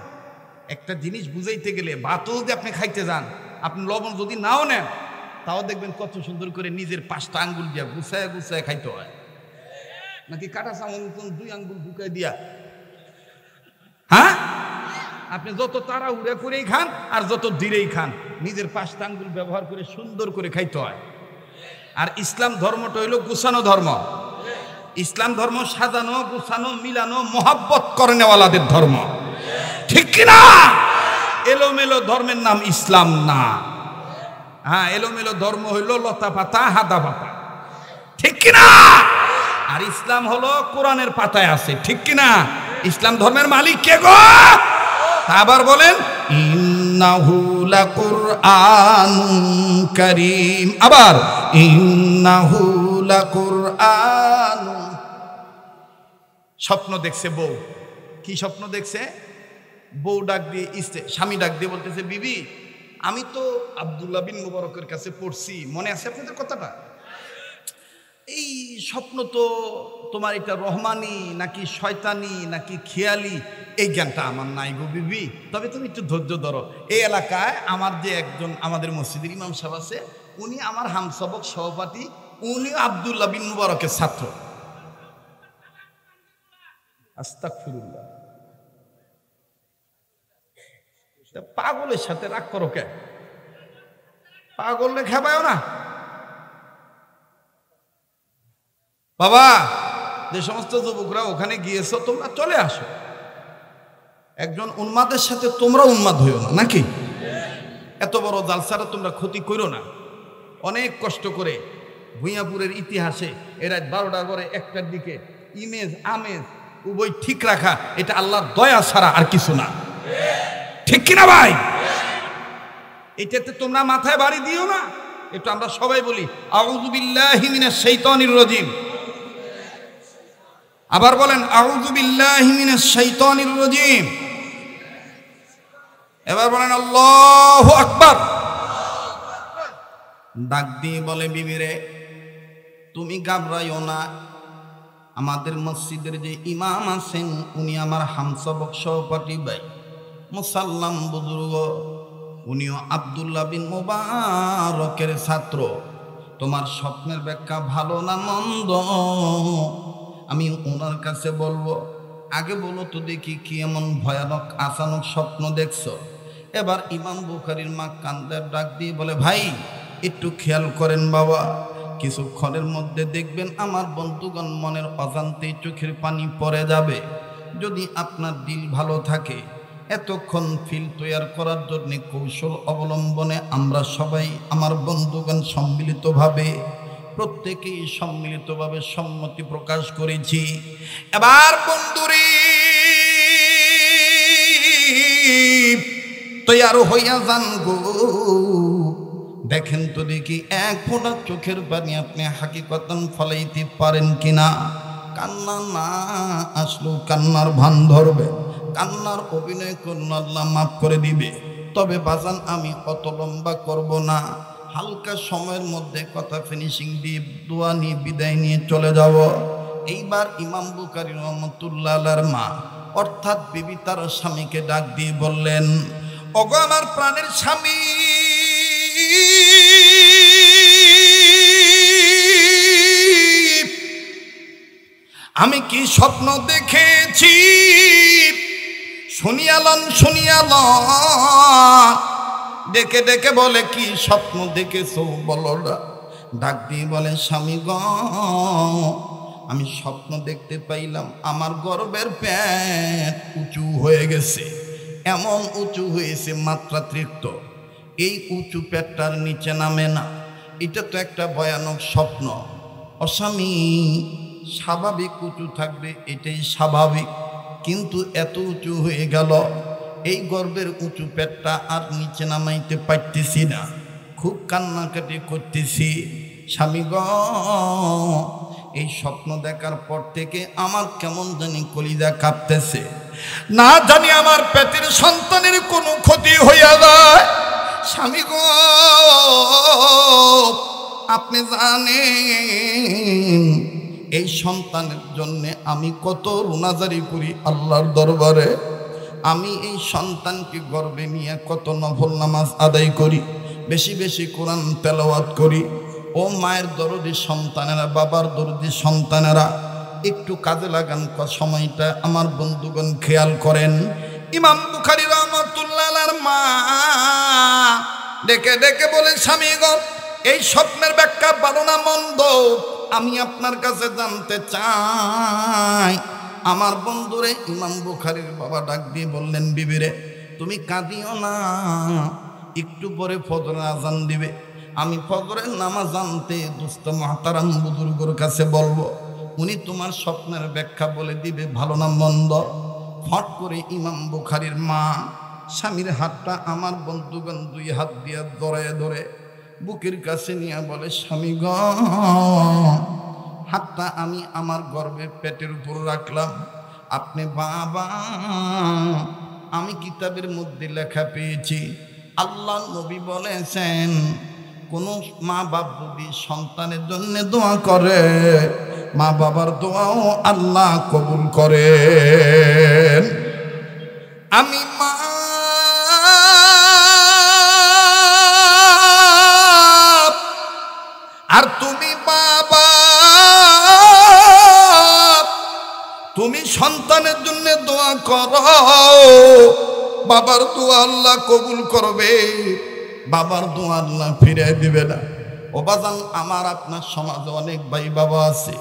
একটা জিনিস বুঝাইতে গেলে ভাতও যদি আপনি খাইতে যান আপনি লবণ যদি নাও নেন তাও দেখবেন কত সুন্দর করে নিজের 5টা আঙ্গুল দিয়া গুছায় গুছায় খাইতে হয় নাকি কাটা চামচ 2 আঙ্গুল ঢুকাই দিয়া হ্যাঁ আপনি যত তাড়াহুড়া করেই খান আর যত ধীরেই খান নিজের 5টা আঙ্গুল ব্যবহার করে সুন্দর করে খাইতে হয়। আর ইসলাম ধর্মটা হইল গুছানো ধর্ম ইসলাম ধর্ম সাজানো গুছানো মিলানো মোহাব্বত করে নেওয়ালাদের ধর্ম ঠিক কিনা এলোমেলো ধর্মের নাম ইসলাম না হ্যাঁ এলোমেলো ধর্ম হইল লতা পাতা হাদা পাতা ঠিক কিনা আর ইসলাম হলো কোরআনের পাতায় আছে ঠিক কিনা ইসলাম ধর্মের মালিক কে গো আবার বলেন ইন্নাহু লাকুরআনুন কারীম আবার ইন্নাহু লাকুরআন স্বপ্ন দেখছে বউ কি স্বপ্ন দেখছে বউ ডাক দিয়ে স্বামী ডাক দিয়ে বলতেছে বিবি আমি তো আব্দুল্লাহ বিন মুবারকের কাছে পড়ছি মনে আছে আপনাদের কথাটা এই স্বপ্ন তো তোমার এটা রহমানি নাকি শয়তানি নাকি খেয়ালি এই জ্ঞানটা আমার নাই গো বিবি তবে তুমি একটু ধৈর্য ধরো এই এলাকায় আমার যে একজন আমাদের মসজিদের ইমাম সাহেব আছে উনি আমার হামসবক সহপাঠী উনি আব্দুল্লাহ বিন মুবারকের ছাত্র আস্তাগফিরুল্লাহ পাগলের সাথে রাগ করো কে পাগলে খেপায়ও না বাবা যে সমস্ত যুবকরা ওখানে গিয়েছো তোমরা চলে আসো একজন উন্মাদের সাথে তোমরা উন্মাদ হইও না নাকি এত বড় জালসারা তোমরা ক্ষতি করো না অনেক কষ্ট করে ভুঁইয়াপুরের ইতিহাসে এরা 12টার পরে 1টার দিকে ইমেজ আমেজ উভয় ঠিক রাখা এটা আল্লাহর দয়া ছাড়া আর কিছু না ঠিক কিনা ভাই এটাতে তোমরা মাথায় বাড়ি দিও না একটু আমরা সবাই বলি আউযু বিল্লাহি মিনাশ শাইতানির রাজিম আবার বলেন আউযু বিল্লাহি মিনাশ শাইতানির রাজিম এবার বলেন আল্লাহু আকবার ডাক দিয়ে বলে বিবিরে তুমি ঘাবড়াইও না আমাদের মসজিদের যে ইমাম আছেন উনি আমার হামসবক সহপাঠী ভাই মুসাল্লাম বুজুর্গ উনিও আব্দুল্লাহ বিন মুবারকের ছাত্র তোমার স্বপ্নের ব্যাখ্যা ভালো না মন্দ আমি ওনার কাছে বলবো আগে বলো তো দেখি কি এমন ভয়ানক আচানক স্বপ্ন দেখছো এবার ইমাম বুখারীর মা কান্দার ডাক দিয়ে বলে ভাই একটু খেয়াল করেন বাবা কিছুক্ষণের মধ্যে দেখবেন আমার বন্ধুগণ মনের অজান্তেই চোখের পানি পড়ে যাবে যদি আপনার দিল ভালো থাকে এতক্ষণ ফিল তৈরি করার জন্য কৌশল অবলম্বনে আমরা সবাই আমার বন্ধুগণ সম্মিলিতভাবে প্রত্যেকেই সম্মিলিতভাবে সম্মতি প্রকাশ করেছি। এবার বন্ধুরে তৈরি হইয়া যান গো। দেখেন তো দেখি এক ফোঁটা চোখের পানি আপনি হাকিকতান ফলাইতে পারেন কিনা। কান্না না আসলেও কান্নার ভান ধরবে, কান্নার অভিনয় করলে আল্লাহ মাফ করে দিবে। তবে বাজান আমি অত লম্বা করব না, হালকা সময়ের মধ্যে কথা ফিনিশিং দিয়ে দোয়া নিয়ে বিদায় নিয়ে চলে যাব। এইবার ইমাম বুখারী রহমাতুল্লাহ আলাইহির মা অর্থাৎ বিবি তার স্বামীকে ডাক দিয়ে বললেন, ওগো আমার প্রাণের স্বামী, আমি কি স্বপ্ন দেখেছি শুনিয়ালন শুনিয়ালন। ডেকে ডেকে বলে কি স্বপ্ন দেখেছো বলো না। ডাক দিয়ে বলে স্বামী গ, আমি স্বপ্ন দেখতে পাইলাম আমার গর্ভের পেট উঁচু হয়ে গেছে, এমন উঁচু হয়েছে মাত্রাতিরিক্ত। এই উঁচু পেটটার নিচে নামে না, এটা তো একটা ভয়ানক স্বপ্ন। অস্বামী স্বাভাবিক উঁচু থাকবে, এটাই স্বাভাবিক, কিন্তু এত উঁচু হয়ে গেল, এই গর্ভের উঁচু পেটটা আর নিচে নামাইতে পারতেছি না, খুব কান্নাকাটি করতেছি। স্বামী গ, এই স্বপ্ন দেখার পর থেকে আমার কেমন জানি কলিজা কাঁপতেছে, না জানি আমার পেটের সন্তানের কোনো ক্ষতি হইয়া যায়। স্বামী গো, আপনি জানেন এই সন্তানের জন্য আমি কত রুনাজারি করি আল্লাহর দরবারে। আমি এই সন্তানকে গর্বে নিয়ে কত নফল নামাজ আদায় করি, বেশি বেশি কোরআন তেলাওয়াত করি। ও মায়ের দরদি সন্তানেরা, বাবার দরদি সন্তানেরা, একটু কাজে লাগান সময়টা, আমার বন্ধুগণ খেয়াল করেন। ইমাম বুখারী রহমাতুল্লাহ আলাইহির মা ডেকে ডেকে বলে, স্বামী গো, এই স্বপ্নের ব্যাখ্যা ভালো না মন্দ আমি আপনার কাছে জানতে চাই। আমার বন্ধুরে ইমাম বুখারীর বাবা ডাক দিয়ে বললেন, বিবিরে তুমি কাঁদিও না, একটু পরে ফজরের আজান দিবে, আমি ফজরের নামাজ আনতে দোস্ত মুহতারাম বুজুর্গর কাছে বলবো, উনি তোমার স্বপ্নের ব্যাখ্যা বলে দিবে ভালো না মন্দ। ফট করে ইমাম বুখারীর মা স্বামীর হাতটা আমার বন্ধুগণ দুই হাত দিয়ে ধরে ধরে বুকের কাছে নিয়ে বলে, স্বামী গ, হাতটা আমি আমার গর্বে পেটের উপর রাখলাম। আপনি বাবা, আমি কিতাবের মধ্যে লেখা পেয়েছি, আল্লাহ নবী বলেছেন কোনো মা বাপ যদি সন্তানের জন্য দোয়া করে, মা বাবার দোয়াও আল্লাহ কবুল করেন। আমি মা আর তুমি বাবা, তুমি সন্তানের জন্য দোয়া করো, বাবার দোয়া আল্লাহ কবুল করবে, বাবার দোয়া আল্লাহ ফিরিয়ে দিবে না। ও বাজান, আমার আপনার সমাজে অনেক ভাই বাবা আছে,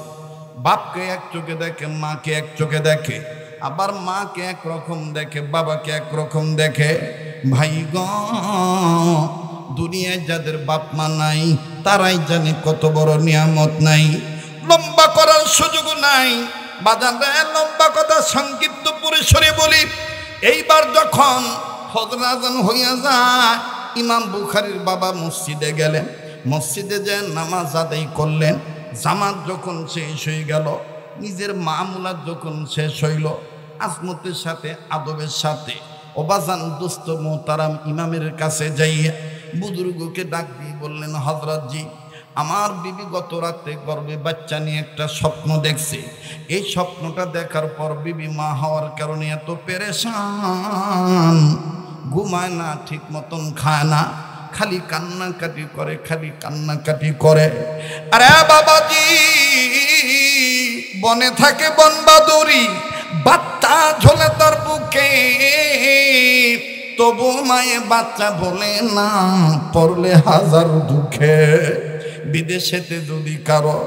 বাপকে এক চোখে দেখে, মাকে এক চোখে দেখে, আবার মাকে একরকম দেখে, বাবাকে একরকম দেখে। ভাই গ, দুনিয়ায় যাদের বাপ মা নাই তারাই জানে কত বড় নিয়ামত নাই। লম্বা করার সুযোগ নাই বাজান, লম্বা কথা সংক্ষিপ্ত পরিসরে বলি। এইবার যখন ফজর আজান হইয়া যায়, ইমাম বুখারীর বাবা মসজিদে গেলেন, মসজিদে যে নামাজ আদায় করলেন। জামাত যখন শেষ হয়ে গেল, নিজের মামুলাত যখন শেষ হইল, আজমতের সাথে আদবের সাথে ওবাজান দোস্ত মোহতারাম ইমামের কাছে যাইয়া বুজুর্গকে ডাক দিয়ে বললেন, হযরত জি, আমার বিবি গত রাতে গর্ভে বাচ্চা নিয়ে একটা স্বপ্ন দেখছে। এই স্বপ্নটা দেখার পর বিবি মা হওয়ার কারণে এত পেরেশান, ঘুমায় না, ঠিক মতন খায় না, খালি কান্নাকাটি করে, খালি কান্নাকাটি করে। আরে বাবাজি, বনে থাকে বনবাদুরি, বাচ্চা ঝোলে তার বুকে, তবু মায়ে বাচ্চা বলে না, পড়লে হাজার দুঃখে। বিদেশেতে যদি কারো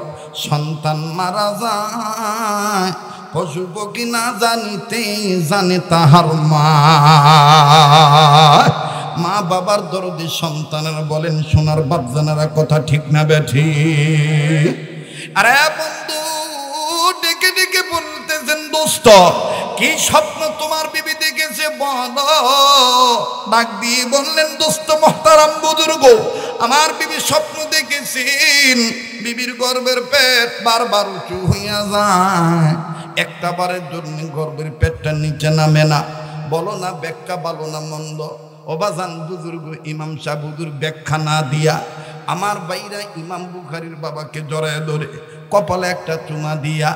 সন্তান মারা যায়, পশু পক্ষী না জানিতে জানে তাহার মা। মা বাবার দরদি সন্তানেরা বলেন সোনার বাপজানেরা কথা ঠিক না বেঠি? আরে বন্ধু ডেকে ডেকে বলতেছেন দোস্ত কি স্বপ্ন তোমার বিবি দেখেছে বলো। ডাক দিয়ে বললেন দোস্ত মোহতারাম বুজুর্গ, আমার বিবি স্বপ্ন দেখেছেন বিবির গর্ভের পেট বারবার উঁচু হইয়া যায়, একটা বারের জন্য গর্ভের পেটটা নিচে নামে না। বলো না ব্যাখ্যা ভালো না মন্দ? অবাজান বুজুর্গ ইমাম সাহেব হুজুর ব্যাখ্যা না দিয়া আমার বাইরা ইমাম বুখারীর বাবাকে জড়ায় ধরে কপালে একটা চুমা দিয়া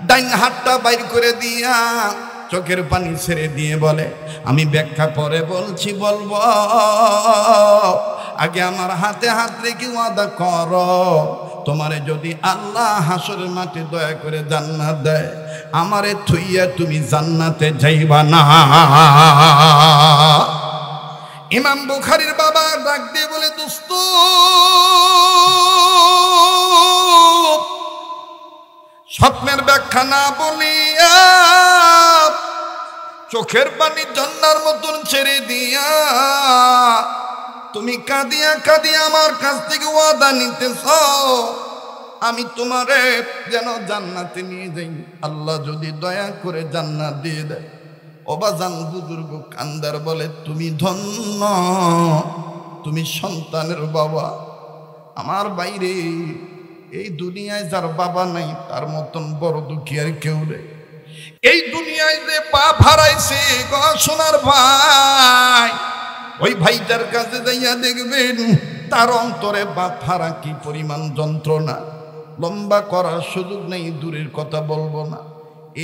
ডাইন হাতটা বাইর করে দিয়া চোখের পানি ছেড়ে দিয়ে বলে আমি ব্যাখ্যা পরে বলছি, বলবো আগে আমার হাতে হাত রেখে ওয়াদা করো তোমারে যদি আল্লাহ হাসরের মাঠে দয়া করে জান্নাত দেয় আমারে থুইয়া তুমি জান্নাতে যাইবা না। ইমাম বুখারীর বাবা ডাক দিয়ে বলে দোস্ত স্বপ্নের ব্যাখ্যা না বলিয়া চোখের পানি জন্নার মতন ছেড়ে দিয়া তুমি কাঁদিয়া কাঁদিয়া আমার কাছ থেকে ওয়াদা নিতেছ আমি তোমারে যেন জান্নাতে নিয়ে যাই, আল্লাহ যদি দয়া করে জান্নাত দিয়ে দেয়। অবাজান বুজুর্গ কান্দার বলে তুমি ধন্য, তুমি সন্তানের বাবা। আমার বাইরে এই দুনিয়ায় যার বাবা নাই তার মতন বড় দুঃখী আর কেউ নেই। এই দুনিয়ায় যে বাপ হারাইছে গো সোনার ভাই, ওই ভাইটার কাছে যাইয়া দেখবেন তার অন্তরে বাপ হারা কি পরিমাণ যন্ত্রণা। লম্বা করার সুযোগ নেই, দূরের কথা বলবো না।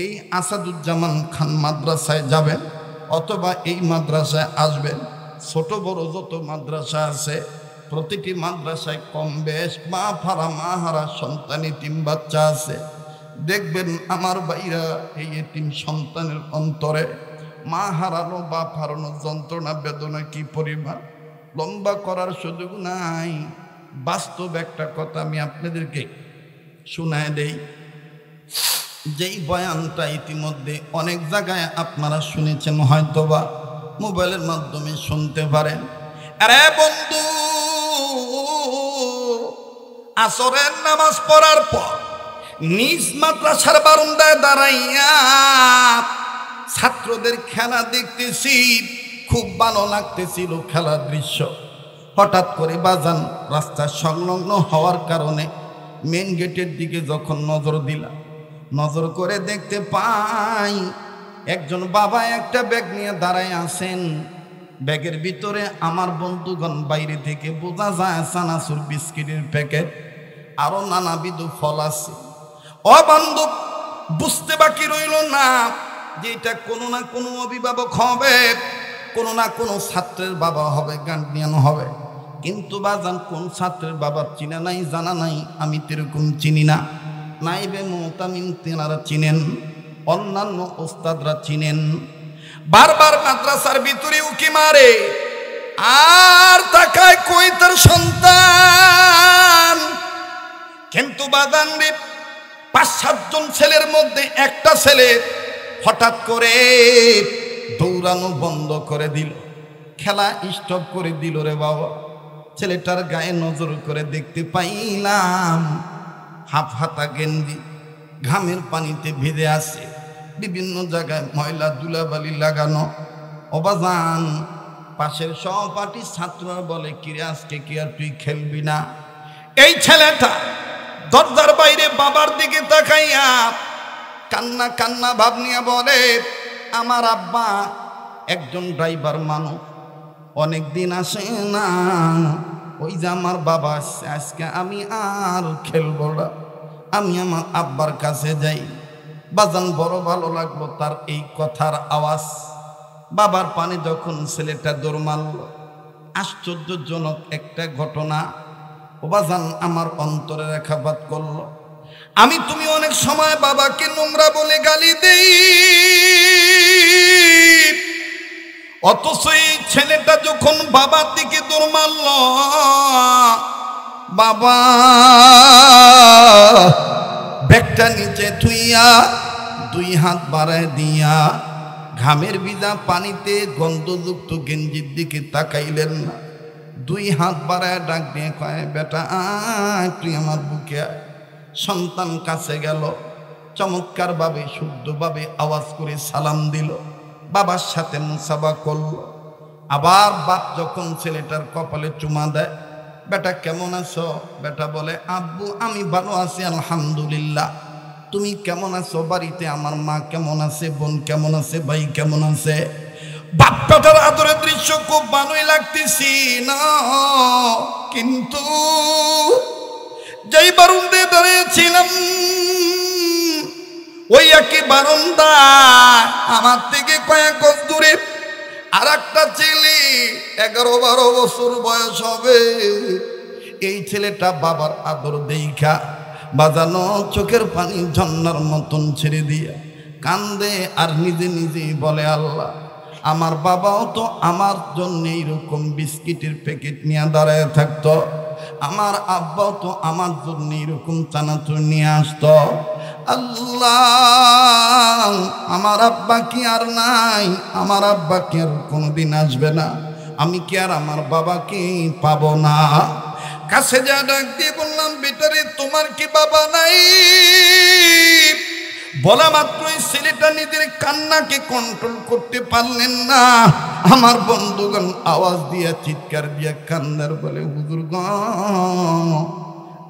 এই আসাদুজ্জামান খান মাদ্রাসায় যাবেন অথবা এই মাদ্রাসায় আসবেন, ছোট বড় যত মাদ্রাসা আছে প্রতিটি মাদ্রাসায় কম বেশ মা হারা মা হারা সন্তান এতিম বাচ্চা আছে। দেখবেন আমার ভাইরা এই এতিম সন্তানের অন্তরে মা হারানো বাপ হারানো যন্ত্রণা বেদনা কি পরিমাণ। লম্বা করার সুযোগ নাই, বাস্তব একটা কথা আমি আপনাদেরকে শোনায় দেই। যেই বয়ানটা ইতিমধ্যে অনেক জায়গায় আপনারা শুনেছেন, হয়তোবা মোবাইলের মাধ্যমে শুনতে পারেন। আরে বন্ধু আসরের নামাজ পড়ার পর নিজ মাদ্রাসার বারান্দায় দাঁড়াইয়া ছাত্রদের খেলা দেখতেছি, খুব ভালো লাগতেছিল খেলার দৃশ্য। হঠাৎ করে বাজান রাস্তা সংলগ্ন হওয়ার কারণে মেন গেটের দিকে যখন নজর দিলাম, নজর করে দেখতে পাই একজন বাবা একটা ব্যাগ নিয়ে দাঁড়ায় আছেন। ব্যাগের ভিতরে আমার বন্ধুগণ বাইরে থেকে বোঝা যায় চানাচুর বিস্কিটের প্যাকেট আরো নানাবিধ ফল আছে। ও বান্ধব বুঝতে বাকি রইল না যে এটা কোনো না কোনো অভিভাবক হবে, কোনো না কোনো ছাত্রের বাবা হবে, গার্ডিয়ান হবে। কিন্তু বাজান কোন ছাত্রের বাবা চিনা নাই জানা নাই, আমি তেরকম চিনি না। নাইবে মোহতামিম তেনারা চিনেন, অন্যান্য ওস্তাদরা চিনেন। বারবার মাদ্রাসার ভিতরে উকি মারে আর তাকায় কই তার সন্তান। কিন্তু বাজান রে ৫-৭ জন ছেলের মধ্যে একটা ছেলে হঠাৎ করে দৌড়ানো বন্ধ করে দিল, খেলা স্টপ করে দিল রে বাবা। ছেলেটার গায়ে নজর করে দেখতে পাইলাম হাফ হাতা গেঞ্জি, ঘামের পানিতে ভিজে আছে, বিভিন্ন জায়গায় ময়লা ধুলাবালি লাগানো। অবাজান পাশের সহপাঠী ছাত্ররা বলে কিরে আজকে কি আর তুই খেলবি না? এই ছেলেটা দরজার বাইরে বাবার দিকে তাকাইয়া কান্না কান্না ভাব নিয়ে বলে আমার আব্বা একজন ড্রাইভার মানুষ, অনেক দিন আসে না, ওই যে আমার বাবা আসছে, আজকে আমি আর খেলবো না, আমি আমার আব্বার কাছে যাই। বাজান বড় ভালো লাগলো তার এই কথার আওয়াজ। বাবার পানে যখন ছেলেটা দৌড় মারল, আশ্চর্যজনক একটা ঘটনা। ও বাজান আমার অন্তরে রেখাপাত করলো। আমি তুমি অনেক সময় বাবাকে নোংরা বলে গালি দেই, অথচ এই ছেলেটা যখন বাবার দিকে দৌড় মারল, বাবা ব্যাগটা নিচে থুইয়া দুই হাত বাড়ায় দিয়া ঘামের ভিজা পানিতে গন্ধযুক্ত গেঞ্জির দিকে তাকাইলেন না, দুই হাত বাড়ায় ডাক দিয়ে কয়, বেটা আয় তুই আমার বুকে আয়। সন্তান কাছে গেল, চমৎকারভাবে শুদ্ধভাবে আওয়াজ করে সালাম দিল, বাবার সাথে মুসাফা করল। আবার বাপ যখন ছেলেটার কপালে চুমা দেয়, বেটা কেমন আছো? বেটা বলে, আব্বু আমি ভালো আছি আলহামদুলিল্লাহ। তুমি কেমন আছো? বাড়িতে আমার মা কেমন আছে, বোন কেমন আছে, ভাই কেমন আছে? বাপ্পাটার আদরের দৃশ্য খুব ভালোই লাগতেছি না, কিন্তু যেই বারান্দায় দাঁড়িয়েছিলাম ওই একই বারান্দায় আমার থেকে কয়েক গজ দূরে আর একটা ছেলে 11-12 বছর বয়স হবে। এই ছেলেটা বাবার আদর দেইখা বাজানো চোখের পানি ঝর্ণার মতন ছেড়ে দিয়া কান্দে আর নিজে নিজেই বলে, আল্লাহ আমার বাবাও তো আমার জন্য এইরকম বিস্কিটের প্যাকেট নিয়ে দাঁড়ায় থাকতো, আমার আব্বাও তো আমার জন্য এরকম চানাচুর নিয়ে আসতো। আল্লাহ আমার আব্বা কি আর নাই? আমার আব্বা কি আর কোনোদিন আসবে না? আমি কি আর আমার বাবাকে পাবো না? কাছে যা ডাক দিয়ে বললাম, বেটারে তোমার কি বাবা নাই? বলা মাত্রই ছেলেটা নিজের কান্নাকে কন্ট্রোল করতে পারলেন না। আমার বন্ধুগণ আওয়াজ দিয়া চিৎকার দিয়া কান্দার বলে, হুজুর গো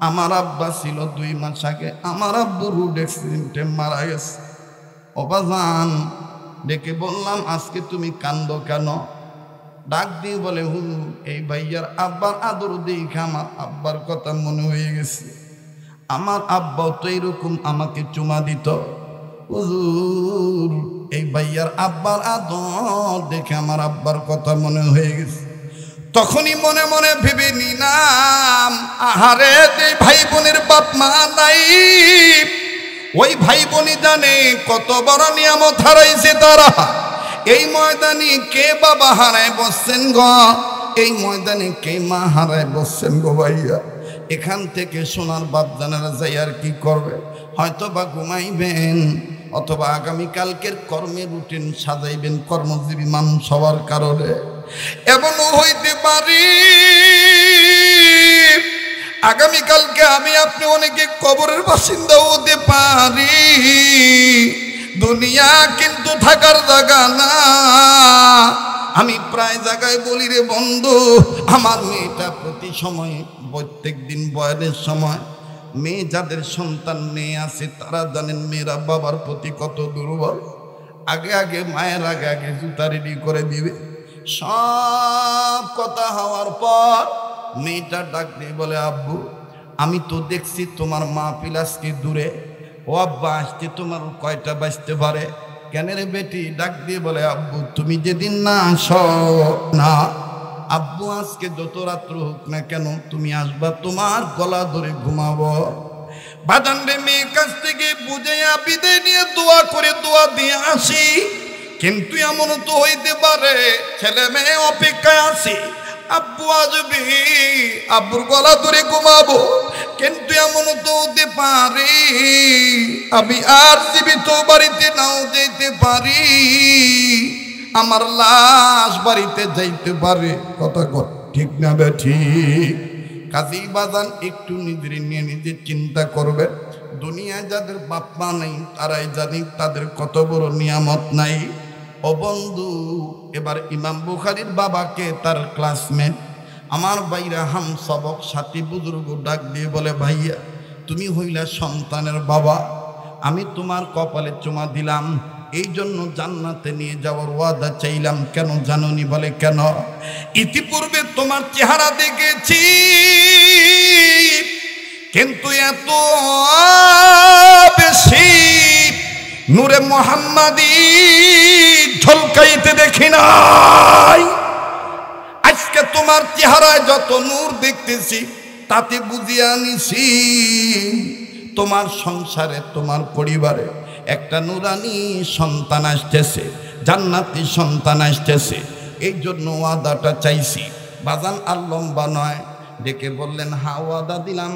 আমার আব্বা ছিল 2 মাস আগে, আমার আব্বু রোড অ্যাক্সিডেন্টে মারা গেছে। অবাজান ডেকে বললাম, আজকে তুমি কান্দো কেন? ডাক দিয়ে বলে, হুজুর এই ভাইয়ার আব্বার আদর দেখে আমার আব্বার কথা মনে হয়ে গেছে। আমার আব্বাও তো এরকম আমাকে চুমা দিত। হুজুর এই ভাইয়ার আব্বার আদর দেখে আমার আব্বার কথা মনে হয়ে গেছে। তখনই মনে মনে ভেবে নিলাম, আহারে যে ভাই বোনের বাপ মা নাই, ওই ভাই বোনই জানে কত বড় নিয়ামত হারাইছে তারা। এই ময়দানে কে বাবা হারায় বসছেন গো? এই ময়দানে কে মা হারায় বসছেন গো ভাইয়া? এখান থেকে সোনার বাপ জানারা যাই আর কি করবে? হয়তো বা ঘুমাইবেন, অথবা আগামীকালকের কর্মের রুটিন সাজাইবেন কর্মজীবী মানুষ হওয়ার কারণে। এমনও হইতে পারি আগামীকালকে আমি আপনি অনেকে কবরের বাসিন্দা হতে পারি। দুনিয়া কিন্তু থাকার জায়গা না। আমি প্রায় জায়গায় বলি রে বন্ধু, আমার মেয়েটা প্রতি সময় প্রত্যেক দিন বয়ানের সময়, মেয়ে যাদের সন্তান মেয়ে আছে তারা জানেন মেয়েরা বাবার প্রতি কত দুর্বল। আগে আগে মায়ের আগে আগে জুতা রেডি করে দিবে। সব কথা হওয়ার পর মেয়েটা ডাক দিয়ে বলে, আব্বু আমি তো দেখছি তোমার মা পিলাসকে দূরে, ও আব্বা আসতে তোমার কয়টা বাজতে পারে? কেন রে বেটি? ডাক দিয়ে বলে, আব্বু তুমি যেদিন না আসো না, আব্বু আজকে যত রাত্র হোক না কেন তুমি আসবা, তোমার গলা ধরে ঘুমাবো। বাদান রে মেয়ের কাছ থেকে বুঝাইয়া বিদায় নিয়ে দোয়া করে দোয়া দিয়ে আসি। কিন্তু এমন তো হইতে পারে ছেলে মেয়ে অপেক্ষায় আছে, আব্বু আসবে, আব্বুর গলা ধরে ঘুমাবো। কিন্তু এমন তো হতে পারে আমি আর জীবিত বাড়িতে নাও যেতে পারি, আমার লাশ বাড়িতে যাইতে পারে। কথা ঠিক না বেঠি? কাজী বাজান একটু নিজের নিয়ে নিজে চিন্তা করবে। দুনিয়ায় যাদের বাপ মা নেই তারাই জানি তাদের কত বড় নিয়ামত নাই। ও বন্ধু, এবার ইমাম বুখারীর বাবাকে তার ক্লাসমেট আমার ভাইরা হাম সবক সাথী বুজুর্গ ডাক দিয়ে বলে, ভাইয়া তুমি হইলা সন্তানের বাবা, আমি তোমার কপালে চুমা দিলাম, এই জন্য জান্নাতে নিয়ে যাওয়ার ওয়াদা চাইলাম। কেন জানোনি? বলে কেন? ইতিপূর্বে তোমার চেহারা দেখেছি, কিন্তু এত বেশি নূরে মুহাম্মাদি ঝলকাইতে দেখি নাই। আজকে তোমার চেহারায় যত নূর দেখতেছি তাতে বুঝিয়া নিছি তোমার সংসারে তোমার পরিবারে একটা নুরানি সন্তান আসতেছে, জান্নাতি সন্তান আসতেছে। এই জন্য ওয়াদাটা চাইছি। বাজান আর লম্বা নয়, ডেকে বললেন, হা ওয়াদা দিলাম,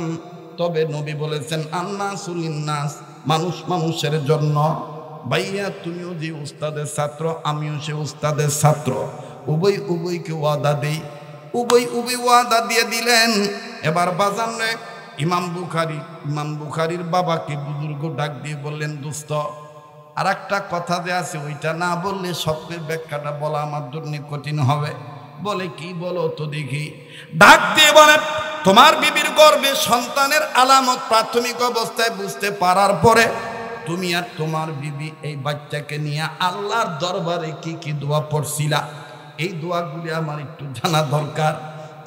তবে নবী বলেছেন আন্নাসু লিন্নাস, মানুষ মানুষের জন্য। ভাইয়া তুমিও যে উস্তাদের ছাত্র, আমিও সে উস্তাদের ছাত্র, উভয়কে ওয়াদা দেই। উভয় ওয়াদা দিয়ে দিলেন। এবার বাজান রে, ইমাম বুখারীর বাবাকে বুজুর্গ ডাক দিয়ে বললেন, দোস্ত আর একটা কথা যে আছে ওইটা না বললে সত্যের ব্যাখ্যাটা বলা আমার জন্য কঠিন হবে। বলে কি, বলো তো দেখি। ডাক দিয়ে বলেন, তোমার বিবির গর্ভে সন্তানের আলামত প্রাথমিক অবস্থায় বুঝতে পারার পরে তুমি আর তোমার বিবি এই বাচ্চাকে নিয়ে আল্লাহর দরবারে কি কি দোয়া পড়ছিলা, এই দোয়াগুলি আমার একটু জানা দরকার।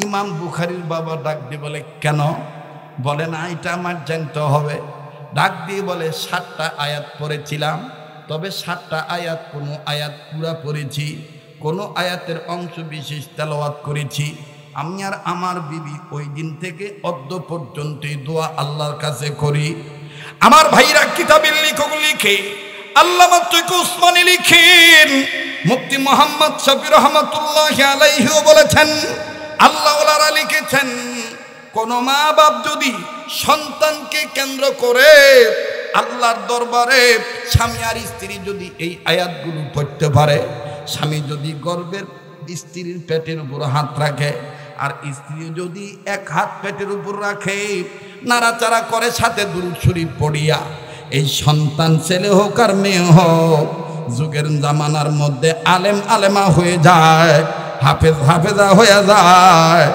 ইমাম বুখারীর বাবা ডাক দিয়ে বলে, কেন? বলে না, এটা আমার জানতে হবে। ডাক দিয়ে বলে, 7টা আয়াত পড়েছিলাম, তবে 7টা আয়াত কোনো আয়াত পুরা পড়েছি, কোনো আয়াতের অংশ বিশেষ তেলাওয়াত করেছি। আমি আর আমার বিবি ওই দিন থেকে অদ্য পর্যন্ত দোয়া আল্লাহর কাছে করি। আমার ভাইরা কিতাবের লেখক লিখে, আল্লামা তৈয়ব উসমানী লিখেন, মুফতি মুহাম্মদ শফি রহমাতুল্লাহি আলাইহিও বলেছেন, আল্লাহ ওয়ালারা লিখেছেন, কোন মা বাপ যদি সন্তানকে কেন্দ্র করে আল্লাহর দরবারে স্বামী আর স্ত্রী যদি এই আয়াতগুলো পড়তে পারে, স্বামী যদি গর্ভের স্ত্রীর পেটের উপর হাত রাখে আর স্ত্রী যদি এক হাত পেটের উপর রাখে, নাড়াচাড়া করে সাথে দুরূদ শরীফ পড়িয়া, এই সন্তান ছেলে হোক আর মেয়ে হোক, যুগের জামানার মধ্যে আলেম আলেমা হয়ে যায়, হাফেজা হয়ে যায়,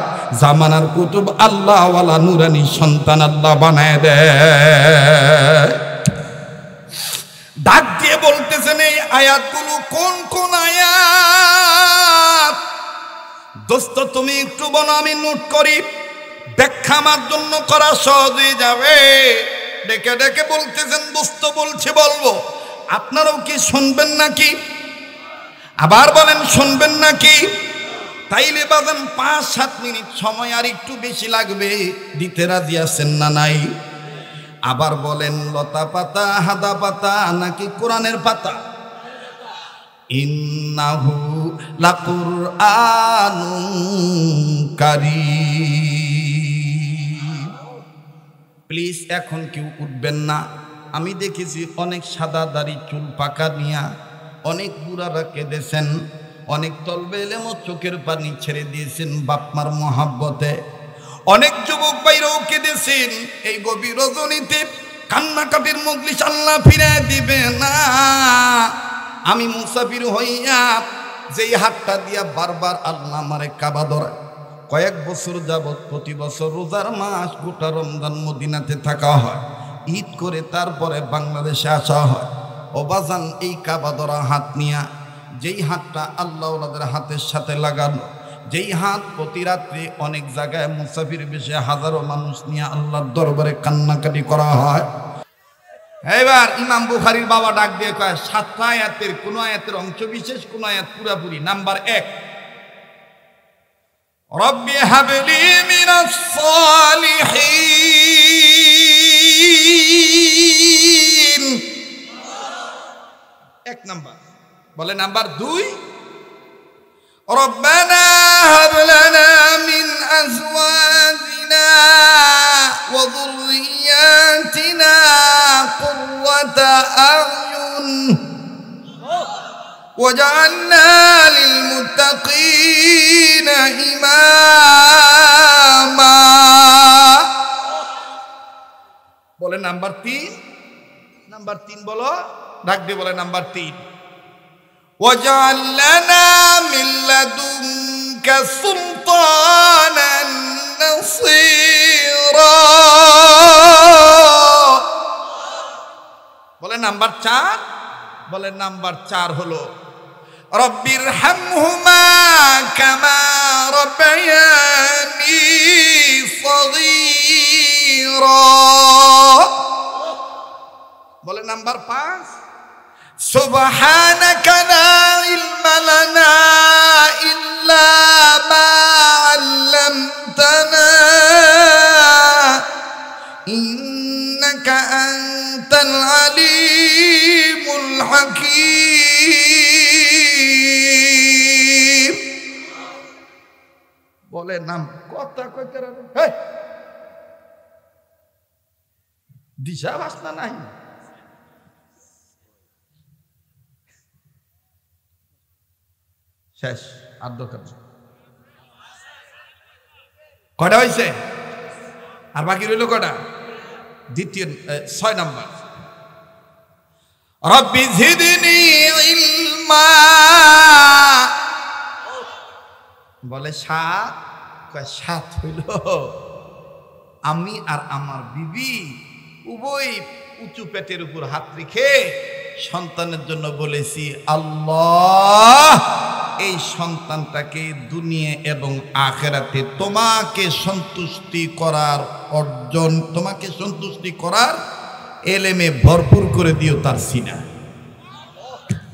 জামানার কুতুব আল্লাহ ওয়ালা নুরানি সন্তান আল্লাহ বানায় দেয়। ডাক দিয়ে বলতেছেন, এই আয়াতগুলো কোন কোন আয়াত? দোস্ত তুমি একটু বলো, আমি নোট করি, ব্যাখ্যা আমার জন্য করা সহজ হয়ে যাবে। ডেকে ডেকে বলতেছেন, দোস্ত বলছি বলবো, আপনারাও কি শুনবেন নাকি? আবার বলেন, শুনবেন নাকি? তাইলে বাজান 5-7 মিনিট সময় আর একটু বেশি লাগবে, দিতে রাজি আছেন না নাই? আবার বলেন, লতা পাতা হাদা পাতা নাকি কোরআনের পাতা? ইন্নাহু লাকুরআনুন কারীম। প্লিজ এখন কেউ উঠবেন না। আমি দেখেছি অনেক সাদা দাড়ি চুল পাকা নিয়া অনেক বুড়ারা কেঁদেছেন, অনেক তলবে এলেমও চোখের পানি ছেড়ে দিয়েছেন বাপমার মহাব্বতে, অনেক যুবক ভাইরাও কেঁদেছেন। এই গভীর রজনীতে কান্নাকাটির মজলিস আল্লাহ ফিরে দিবে না। আমি মুসাফির হইয়া যেই হাতটা দিয়া বারবার আল্লাহ আমারে কাবা ধরায়, কয়েক বছর যাবৎ প্রতি বছর রোজার মাস গোটা রমজান মদিনাতে থাকা হয়, ঈদ করে তারপরে বাংলাদেশে আসা হয়। ও বাজান, এই কাবা ধরা হাত নিয়া, যেই হাতটা আল্লাহ ওয়ালাদের হাতের সাথে লাগানো, যেই হাত প্রতি রাত্রি অনেক জায়গায় মুসাফির বেশে হাজারো মানুষ নিয়ে আল্লাহর দরবারে কান্নাকাটি করা হয়। এবার ইমাম বুখারীর বাবা ডাক দিয়ে কয়, 7টা আয়াতের কোন আয়াতের অংশ বিশেষ, কোন আয়াত পুরাপুরি। নাম্বার 1, রব্বি হাবলি মিনাস সালিহিন, 1 নাম্বার। বলে নাম্বার 2, রব্বানা হাব লানা মিন আজওয়াজিনা ওয়া যুররিয়াতিনা কুররাতা আ'য়ুন ওয়াজআলনা লিল মুত্তাকিনা ইমামা। বলে নাম্বার 3, নাম্বার 3 বলো, ডাক দিয়ে বলে নাম্বার 3, ওয়াজআল লানা মিন লাদুনকা সুলতানান নাসীরা। বলে নাম্বার 4, বলে নাম্বার 4 হলো রব্বির হামহুমা কামা রাব্বায়ানি সগীরা। বলে নাম্বার 5, সুবহানাকা লা ইলমা লানা ইল্লা মা আল্লামতানা ইন্নাকা আনতাল আলিমুল হাকীম। বলে নাম কথা কইতে রাখো, দিশা বাসনা নাই। শেষ। আর দরকার নেই। কয়টা হয়েছে? আর বাকি রইল কয়টা? দ্বিতীয় 6 নম্বর, রব্বি জিদনি ইলমা। বলে 7, কয় 7 হইল। আমি আর আমার বিবি উভয় উঁচু পেটের উপর হাত রেখে সন্তানের জন্য বলেছি, আল্লাহ এই সন্তানটাকে দুনিয়া এবং আখিরাতে তোমাকে সন্তুষ্টি করার অর্জন, তোমাকে সন্তুষ্টি করার এলেমে ভরপুর করে দিও তার সিনা।